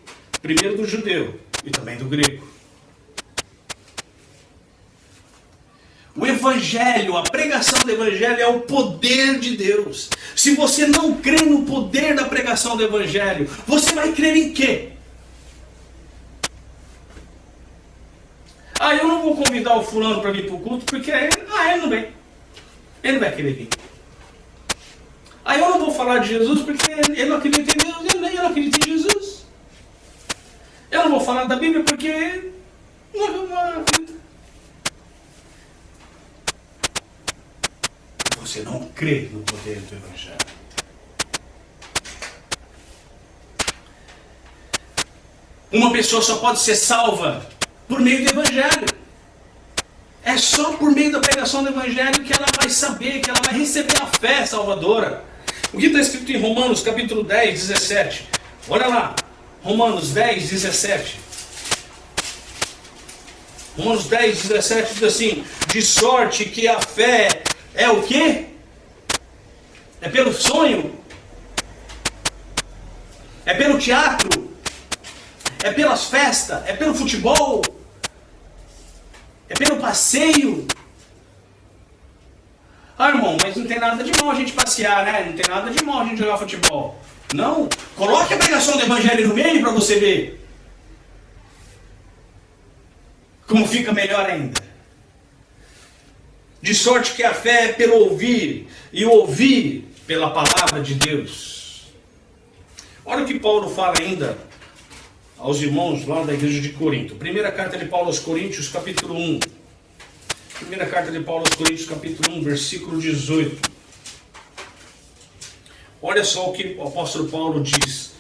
primeiro do judeu e também do grego. O evangelho, a pregação do evangelho é o poder de Deus. Se você não crê no poder da pregação do evangelho, você vai crer em quê? Eu não vou convidar o fulano para vir para o culto porque ele não vem. Ele não vai querer vir. Eu não vou falar de Jesus porque ele não acredita em Deus, ele não acredita em Jesus. Eu não vou falar da Bíblia porque não acredita. Você não crê no poder do evangelho. Uma pessoa só pode ser salva por meio do evangelho. É só por meio da pregação do evangelho que ela vai saber, que ela vai receber a fé salvadora. O que está escrito em Romanos capítulo 10, 17? Olha lá, Romanos 10, 17. Romanos 10, 17 diz assim: de sorte que a fé é o quê? É pelo sonho? É pelo teatro? É pelas festas? É pelo futebol? É pelo passeio? Irmão, mas não tem nada de mal a gente passear, né? Não tem nada de mal a gente jogar futebol. Não. Coloque a pregação do evangelho no meio para você ver como fica melhor ainda. De sorte que a fé é pelo ouvir, e o ouvir pela palavra de Deus. Olha o que Paulo fala ainda aos irmãos lá da igreja de Corinto. Primeira carta de Paulo aos Coríntios, capítulo 1. Primeira carta de Paulo aos Coríntios, capítulo 1, versículo 18. Olha só o que o apóstolo Paulo diz.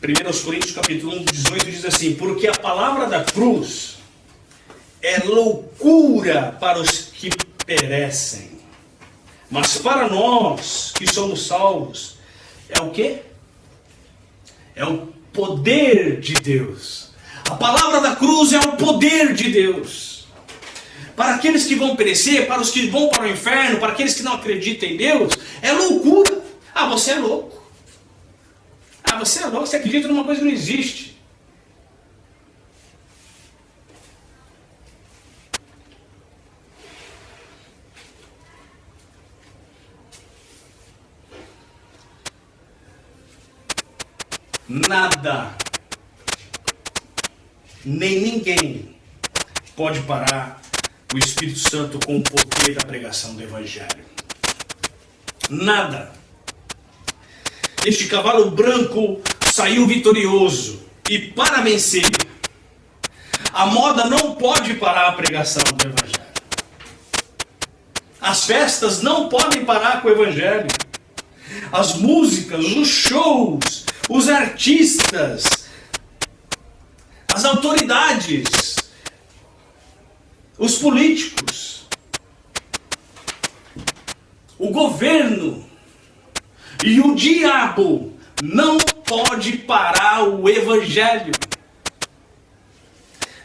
1 Coríntios, capítulo 1, 18, diz assim: porque a palavra da cruz é loucura para os que perecem, mas para nós que somos salvos, é o quê? É o poder de Deus. A palavra da cruz é o poder de Deus. Para aqueles que vão perecer, para os que vão para o inferno, para aqueles que não acreditam em Deus, é loucura. Você é louco. Você é louco, você acredita numa coisa que não existe. Nada, nem ninguém pode parar o Espírito Santo com o poder da pregação do Evangelho. Nada. Este cavalo branco saiu vitorioso, e para vencer, a moda não pode parar a pregação do Evangelho. As festas não podem parar com o Evangelho. As músicas, os shows, os artistas, as autoridades, os políticos, o governo e o diabo não pode parar o Evangelho.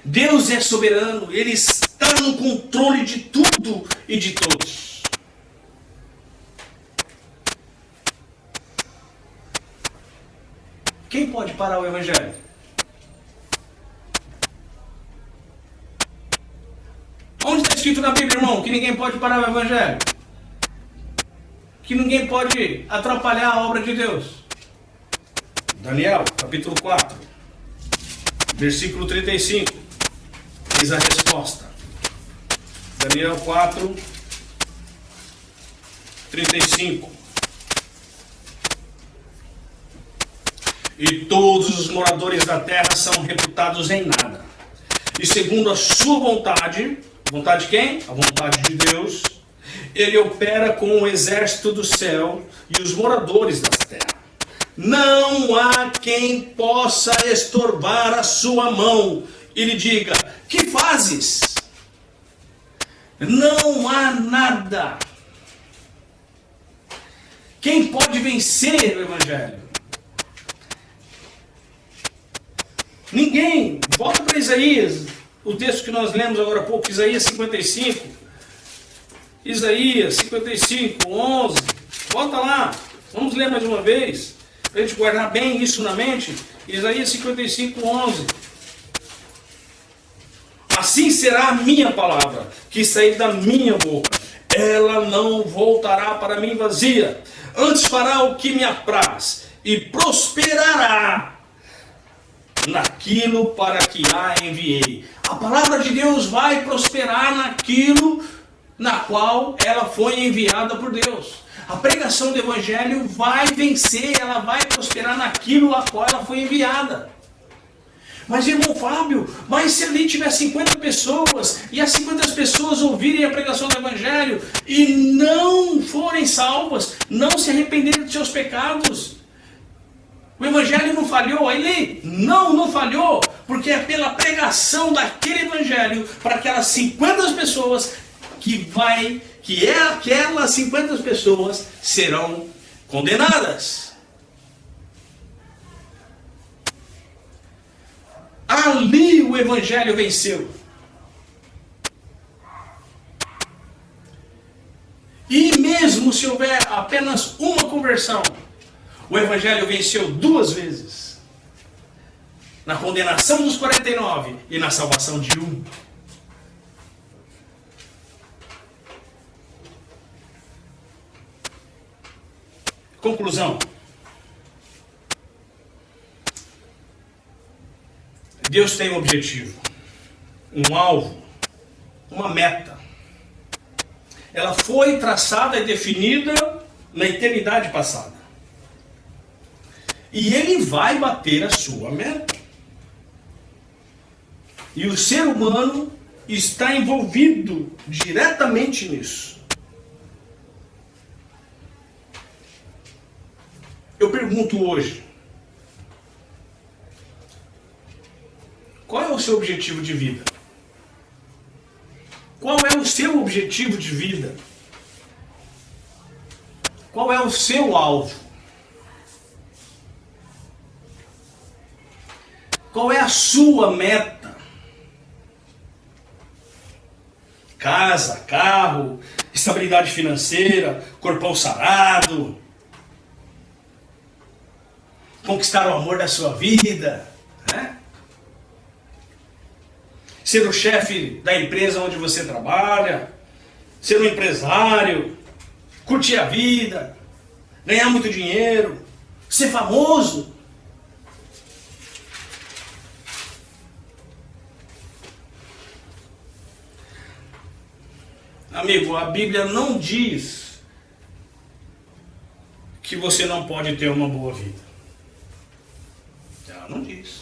Deus é soberano, Ele está no controle de tudo e de todos. Quem pode parar o Evangelho? Onde está escrito na Bíblia, irmão, que ninguém pode parar o Evangelho? Que ninguém pode atrapalhar a obra de Deus? Daniel, capítulo 4, versículo 35. Eis a resposta. Daniel 4, 35. E todos os moradores da terra são reputados em nada. E segundo a sua vontade, vontade de quem? A vontade de Deus, Ele opera com o exército do céu e os moradores da terra. Não há quem possa estorvar a sua mão e lhe diga: que fazes? Não há nada. Quem pode vencer o Evangelho? Ninguém. Volta para Isaías, o texto que nós lemos agora há pouco, Isaías 55. Isaías 55, 11. Volta lá. Vamos ler mais uma vez. Para a gente guardar bem isso na mente. Isaías 55, 11. Assim será a minha palavra, que sair da minha boca. Ela não voltará para mim vazia. Antes fará o que me apraz. E prosperará naquilo para que a enviei. A palavra de Deus vai prosperar naquilo na qual ela foi enviada por Deus. A pregação do Evangelho vai vencer, ela vai prosperar naquilo a qual ela foi enviada. Mas irmão Fábio, mas se ali tiver 50 pessoas e as 50 pessoas ouvirem a pregação do Evangelho e não forem salvas, não se arrependerem dos seus pecados, o Evangelho não falhou? Aí não falhou, porque é pela pregação daquele Evangelho para aquelas 50 pessoas aquelas 50 pessoas serão condenadas. Ali o Evangelho venceu. E mesmo se houver apenas uma conversão, o Evangelho venceu 2 vezes. Na condenação dos 49 e na salvação de 1. Conclusão. Deus tem um objetivo, um alvo, uma meta. Ela foi traçada e definida na eternidade passada. E Ele vai bater a sua meta. E o ser humano está envolvido diretamente nisso. Eu pergunto hoje, qual é o seu objetivo de vida? Qual é o seu objetivo de vida? Qual é o seu alvo? Qual é a sua meta? Casa, carro, estabilidade financeira, corpão sarado, conquistar o amor da sua vida, né? Ser o chefe da empresa onde você trabalha, ser um empresário, curtir a vida, ganhar muito dinheiro, ser famoso. Amigo, a Bíblia não diz que você não pode ter uma boa vida. Ela não diz.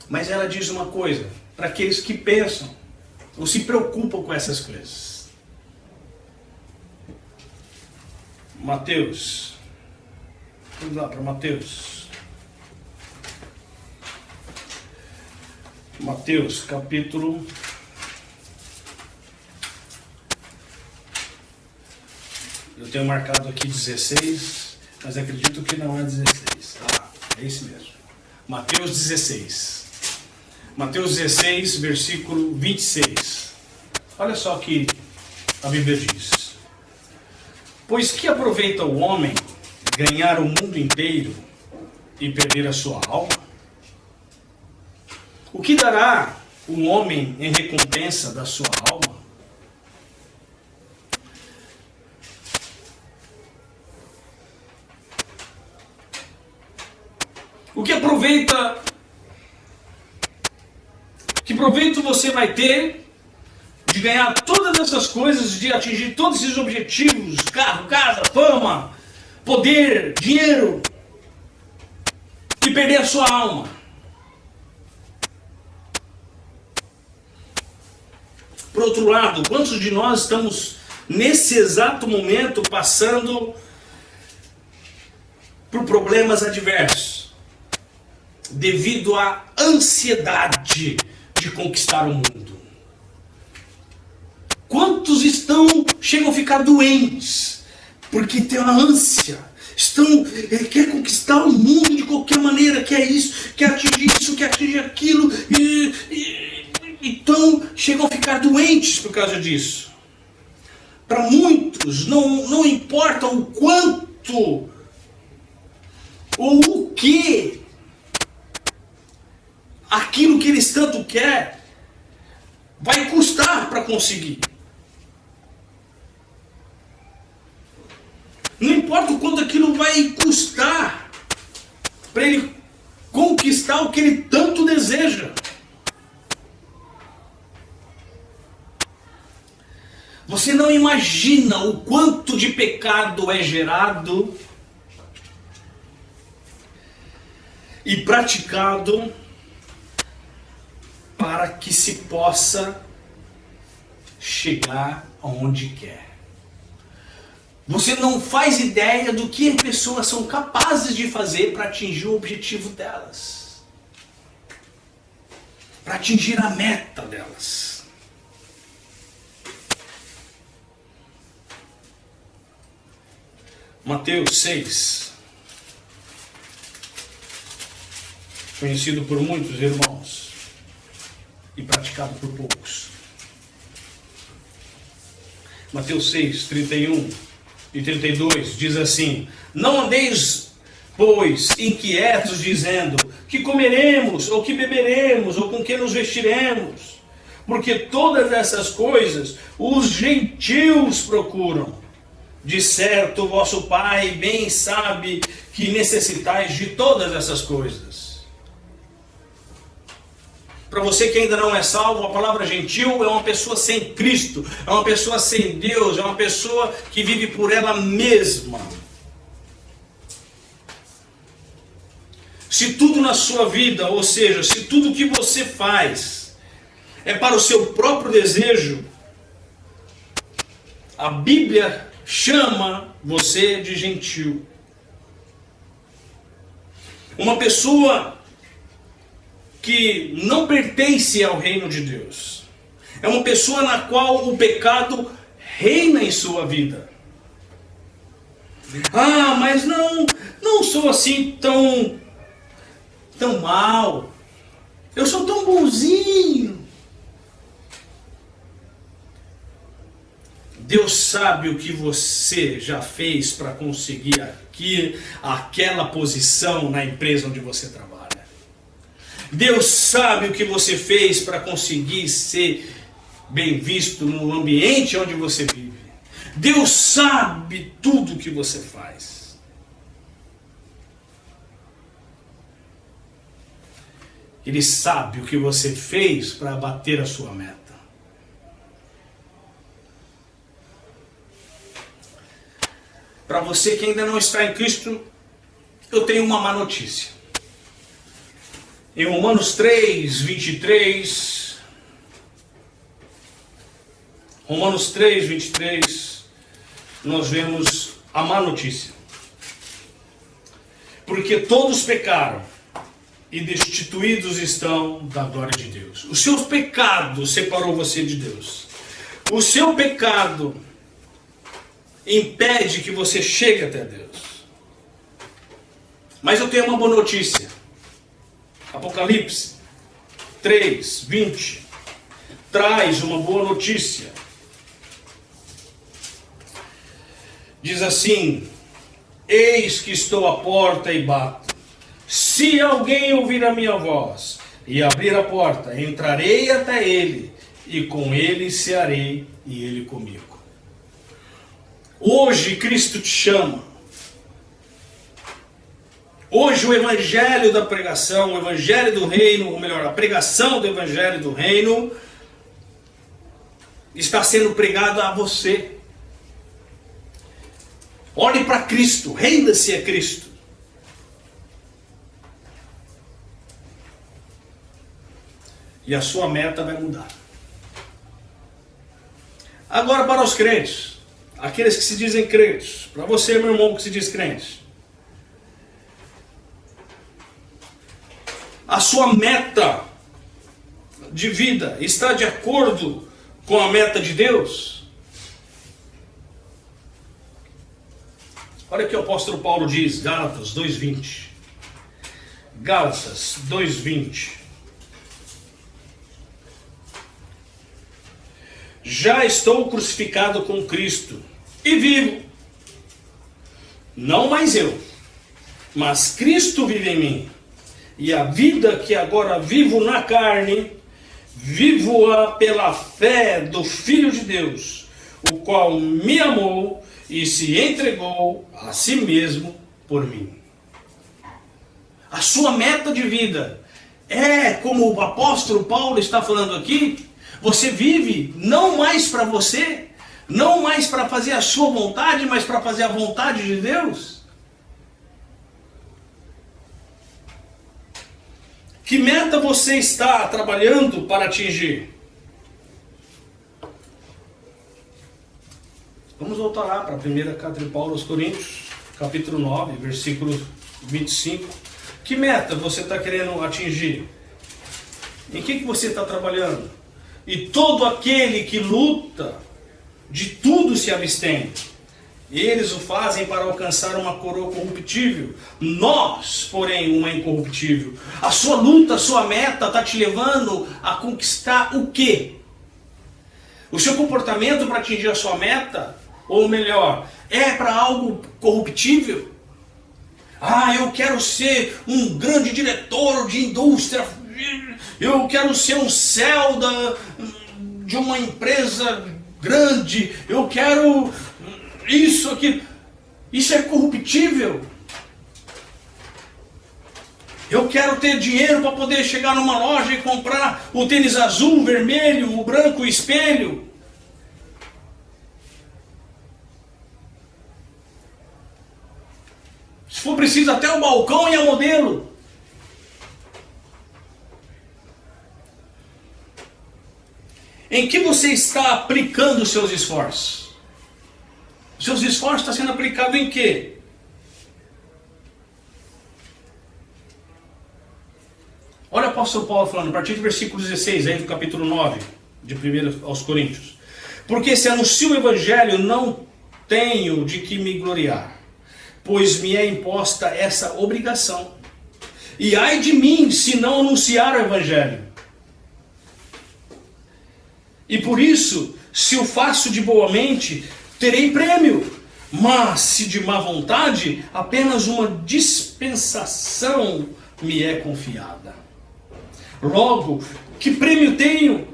Mas ela diz uma coisa para aqueles que pensam ou se preocupam com essas coisas. Mateus. Vamos lá para Mateus. Mateus, capítulo... Eu tenho marcado aqui 16, mas acredito que não é 16. Ah, é esse mesmo. Mateus 16. Mateus 16, versículo 26. Olha só o que a Bíblia diz. Pois que aproveita o homem ganhar o mundo inteiro e perder a sua alma? O que dará o homem em recompensa da sua alma? O que aproveita? Que proveito você vai ter de ganhar todas essas coisas, de atingir todos esses objetivos, carro, casa, fama, poder, dinheiro, e perder a sua alma? Por outro lado, quantos de nós estamos nesse exato momento passando por problemas adversos devido à ansiedade de conquistar o mundo? Quantos chegam a ficar doentes porque tem uma ânsia, quer conquistar o mundo de qualquer maneira, quer isso, quer atingir aquilo, Então chegam a ficar doentes por causa disso. Para muitos não importa o quanto ou o que aquilo que eles tanto querem vai custar para conseguir. Não importa o quanto aquilo vai custar para ele conquistar o que ele tanto deseja. Você não imagina o quanto de pecado é gerado e praticado para que se possa chegar aonde quer. Você não faz ideia do que as pessoas são capazes de fazer para atingir o objetivo delas, para atingir a meta delas. Mateus 6, conhecido por muitos irmãos e praticado por poucos. Mateus 6, 31 e 32 diz assim: não andeis, pois, inquietos, dizendo que comeremos, ou que beberemos, ou com que nos vestiremos, porque todas essas coisas os gentios procuram. De certo, vosso Pai bem sabe que necessitais de todas essas coisas. Para você que ainda não é salvo, a palavra gentil é uma pessoa sem Cristo, é uma pessoa sem Deus, é uma pessoa que vive por ela mesma. Se tudo na sua vida, ou seja, se tudo que você faz é para o seu próprio desejo, a Bíblia chama você de gentil. Uma pessoa que não pertence ao reino de Deus. É uma pessoa na qual o pecado reina em sua vida. Ah, mas não sou assim tão mal. Eu sou tão bonzinho. Deus sabe o que você já fez para conseguir aquela posição na empresa onde você trabalha. Deus sabe o que você fez para conseguir ser bem visto no ambiente onde você vive. Deus sabe tudo o que você faz. Ele sabe o que você fez para bater a sua meta. Para você que ainda não está em Cristo, eu tenho uma má notícia. Em Romanos 3, 23, nós vemos a má notícia. Porque todos pecaram e destituídos estão da glória de Deus. O seu pecado separou você de Deus. O seu pecado impede que você chegue até Deus. Mas eu tenho uma boa notícia. Apocalipse 3, 20 traz uma boa notícia. Diz assim: eis que estou à porta e bato. Se alguém ouvir a minha voz e abrir a porta, entrarei até ele, e com ele cearei e ele comigo. Hoje Cristo te chama. Hoje o evangelho da pregação, o evangelho do reino, ou melhor, a pregação do evangelho do reino está sendo pregada a você. Olhe para Cristo, renda-se a Cristo. E a sua meta vai mudar. Agora para os crentes, aqueles que se dizem crentes, para você, meu irmão, que se diz crente. A sua meta de vida está de acordo com a meta de Deus? Olha o que o apóstolo Paulo diz, Gálatas 2:20. Gálatas 2:20. já estou crucificado com Cristo e vivo. Não mais eu, mas Cristo vive em mim. E a vida que agora vivo na carne, vivo-a pela fé do Filho de Deus, o qual me amou e se entregou a si mesmo por mim. A sua meta de vida é, como o apóstolo Paulo está falando aqui, você vive não mais para você, não mais para fazer a sua vontade, mas para fazer a vontade de Deus. Que meta você está trabalhando para atingir? Vamos voltar lá para a primeira carta de Paulo aos Coríntios, capítulo 9, versículo 25. Que meta você está querendo atingir? Em que você está trabalhando? E todo aquele que luta, de tudo se abstém. Eles o fazem para alcançar uma coroa corruptível. Nós, porém, uma incorruptível. A sua luta, a sua meta está te levando a conquistar o quê? O seu comportamento para atingir a sua meta, ou melhor, é para algo corruptível? Ah, eu quero ser um grande diretor de indústria. Eu quero ser um CEO de uma empresa grande. Eu quero isso aqui. Isso é corruptível. Eu quero ter dinheiro para poder chegar numa loja e comprar o tênis azul, o vermelho, o branco, o espelho. Se for preciso, até o balcão e a modelo. Em que você está aplicando os seus esforços? Os seus esforços estão sendo aplicados em quê? Olha o apóstolo Paulo falando, a partir do versículo 16, aí do capítulo 9, de 1 aos Coríntios. Porque se anuncio o evangelho, não tenho de que me gloriar, pois me é imposta essa obrigação. E ai de mim, se não anunciar o evangelho. E por isso, se o faço de boa mente, terei prêmio. Mas se de má vontade, apenas uma dispensação me é confiada. Logo, que prêmio tenho?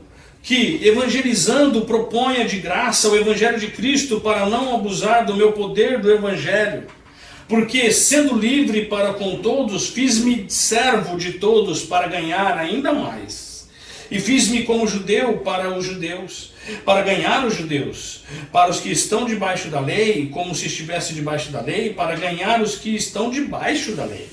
Que, evangelizando, proponha de graça o evangelho de Cristo para não abusar do meu poder do evangelho. Porque, sendo livre para com todos, fiz-me servo de todos para ganhar ainda mais. E fiz-me como judeu para os judeus, para ganhar os judeus. Para os que estão debaixo da lei, como se estivesse debaixo da lei, para ganhar os que estão debaixo da lei.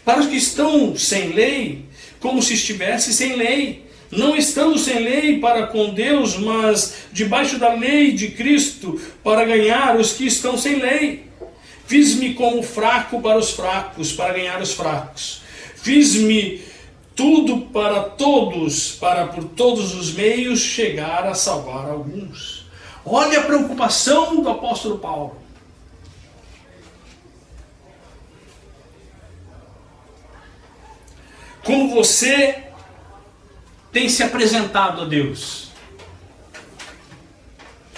Para os que estão sem lei, como se estivesse sem lei. Não estando sem lei para com Deus, mas debaixo da lei de Cristo, para ganhar os que estão sem lei. Fiz-me como fraco para os fracos, para ganhar os fracos. Fiz-me tudo para todos, para por todos os meios chegar a salvar alguns. Olha a preocupação do apóstolo Paulo. Como você tem se apresentado a Deus?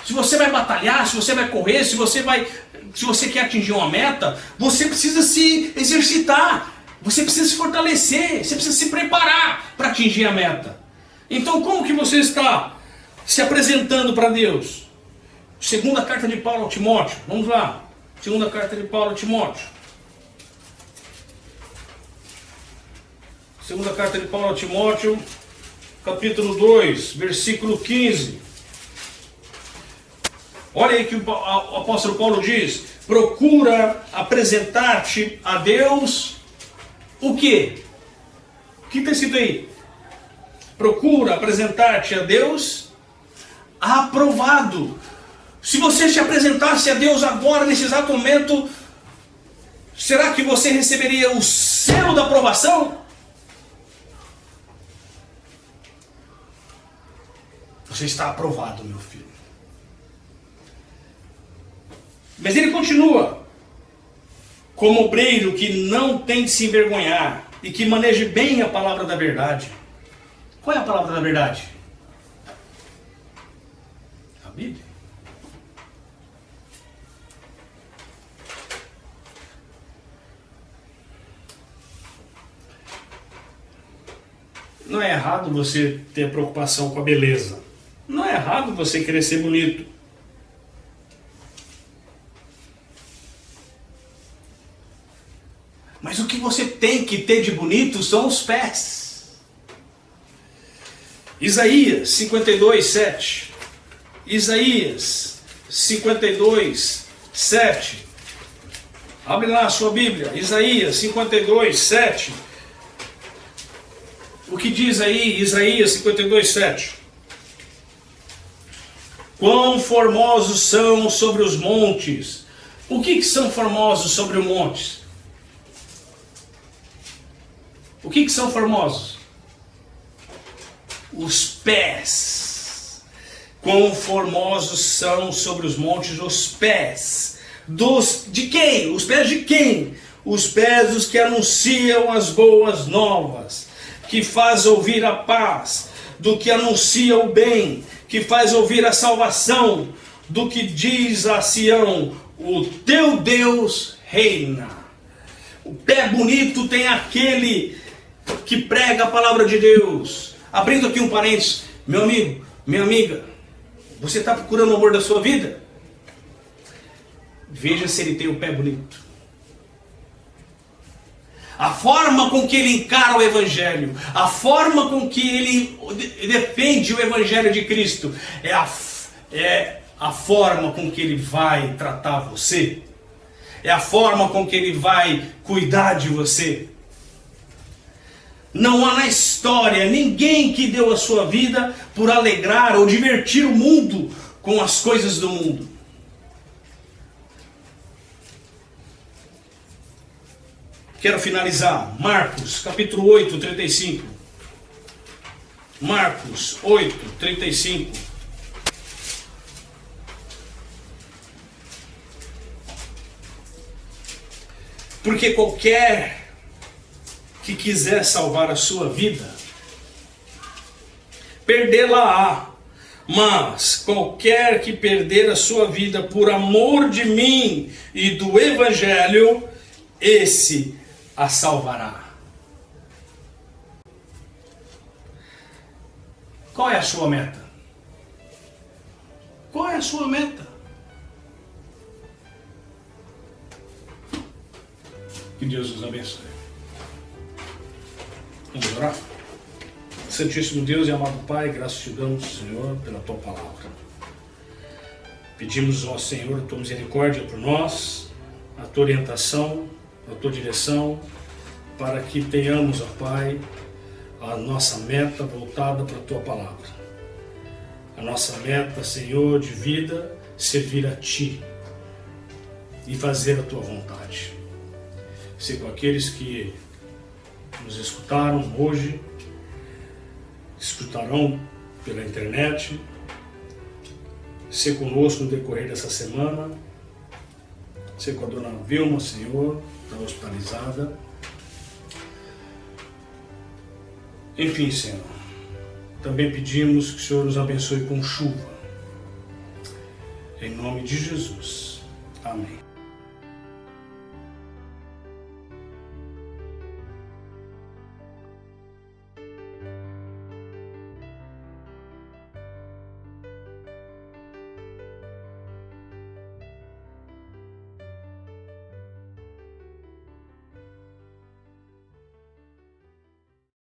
Se você vai batalhar, se você vai correr, se você quer atingir uma meta, você precisa se exercitar. Você precisa se fortalecer, você precisa se preparar para atingir a meta. Então como que você está se apresentando para Deus? Segunda carta de Paulo ao Timóteo, vamos lá. Segunda carta de Paulo ao Timóteo. Segunda carta de Paulo ao Timóteo, capítulo 2, versículo 15. Olha aí que o apóstolo Paulo diz: procura apresentar-te a Deus. O quê? O que está escrito aí? Procura apresentar-te a Deus aprovado. Se você se apresentasse a Deus agora, nesse exato momento, será que você receberia o selo da aprovação? Você está aprovado, meu filho. Mas ele continua. Como obreiro que não tem de se envergonhar e que maneje bem a palavra da verdade. Qual é a palavra da verdade? Bíblia. Não é errado você ter preocupação com a beleza. Não é errado você querer ser bonito. Mas o que você tem que ter de bonito são os pés. Isaías 52, 7. Isaías 52, 7. Abre lá a sua Bíblia. Isaías 52, 7. O que diz aí Isaías 52, 7? Quão formosos são sobre os montes. O que são formosos sobre os montes? O que são formosos? Os pés. Quão formosos são sobre os montes os pés. De quem? Os pés de quem? Os pés dos que anunciam as boas novas, que faz ouvir a paz, do que anuncia o bem, que faz ouvir a salvação, do que diz a Sião, o teu Deus reina. O pé bonito tem aquele que prega a palavra de Deus. Abrindo aqui um parênteses, meu amigo, minha amiga, você está procurando o amor da sua vida? Veja se ele tem o pé bonito. A forma com que ele encara o Evangelho, a forma com que ele defende o Evangelho de Cristo, é a forma com que ele vai tratar você, é a forma com que ele vai cuidar de você. Não há na história ninguém que deu a sua vida por alegrar ou divertir o mundo com as coisas do mundo. Quero finalizar. Marcos, capítulo 8, 35. Marcos 8, 35. Porque qualquer que quiser salvar a sua vida, perdê-la-á. Mas qualquer que perder a sua vida por amor de mim e do Evangelho, esse a salvará. Qual é a sua meta? Qual é a sua meta? Que Deus nos abençoe. Vamos orar? Santíssimo Deus e amado Pai, graças te damos, Senhor, pela tua palavra. Pedimos ao Senhor a tua misericórdia por nós, a tua orientação, a tua direção, para que tenhamos, ó Pai, a nossa meta voltada para a tua palavra. A nossa meta, Senhor, de vida, servir a ti e fazer a tua vontade. Ser com aqueles que nos escutaram hoje, escutarão pela internet, ser conosco no decorrer dessa semana, ser com a dona Vilma, Senhor, está hospitalizada. Enfim, Senhor, também pedimos que o Senhor nos abençoe com chuva. Em nome de Jesus. Amém.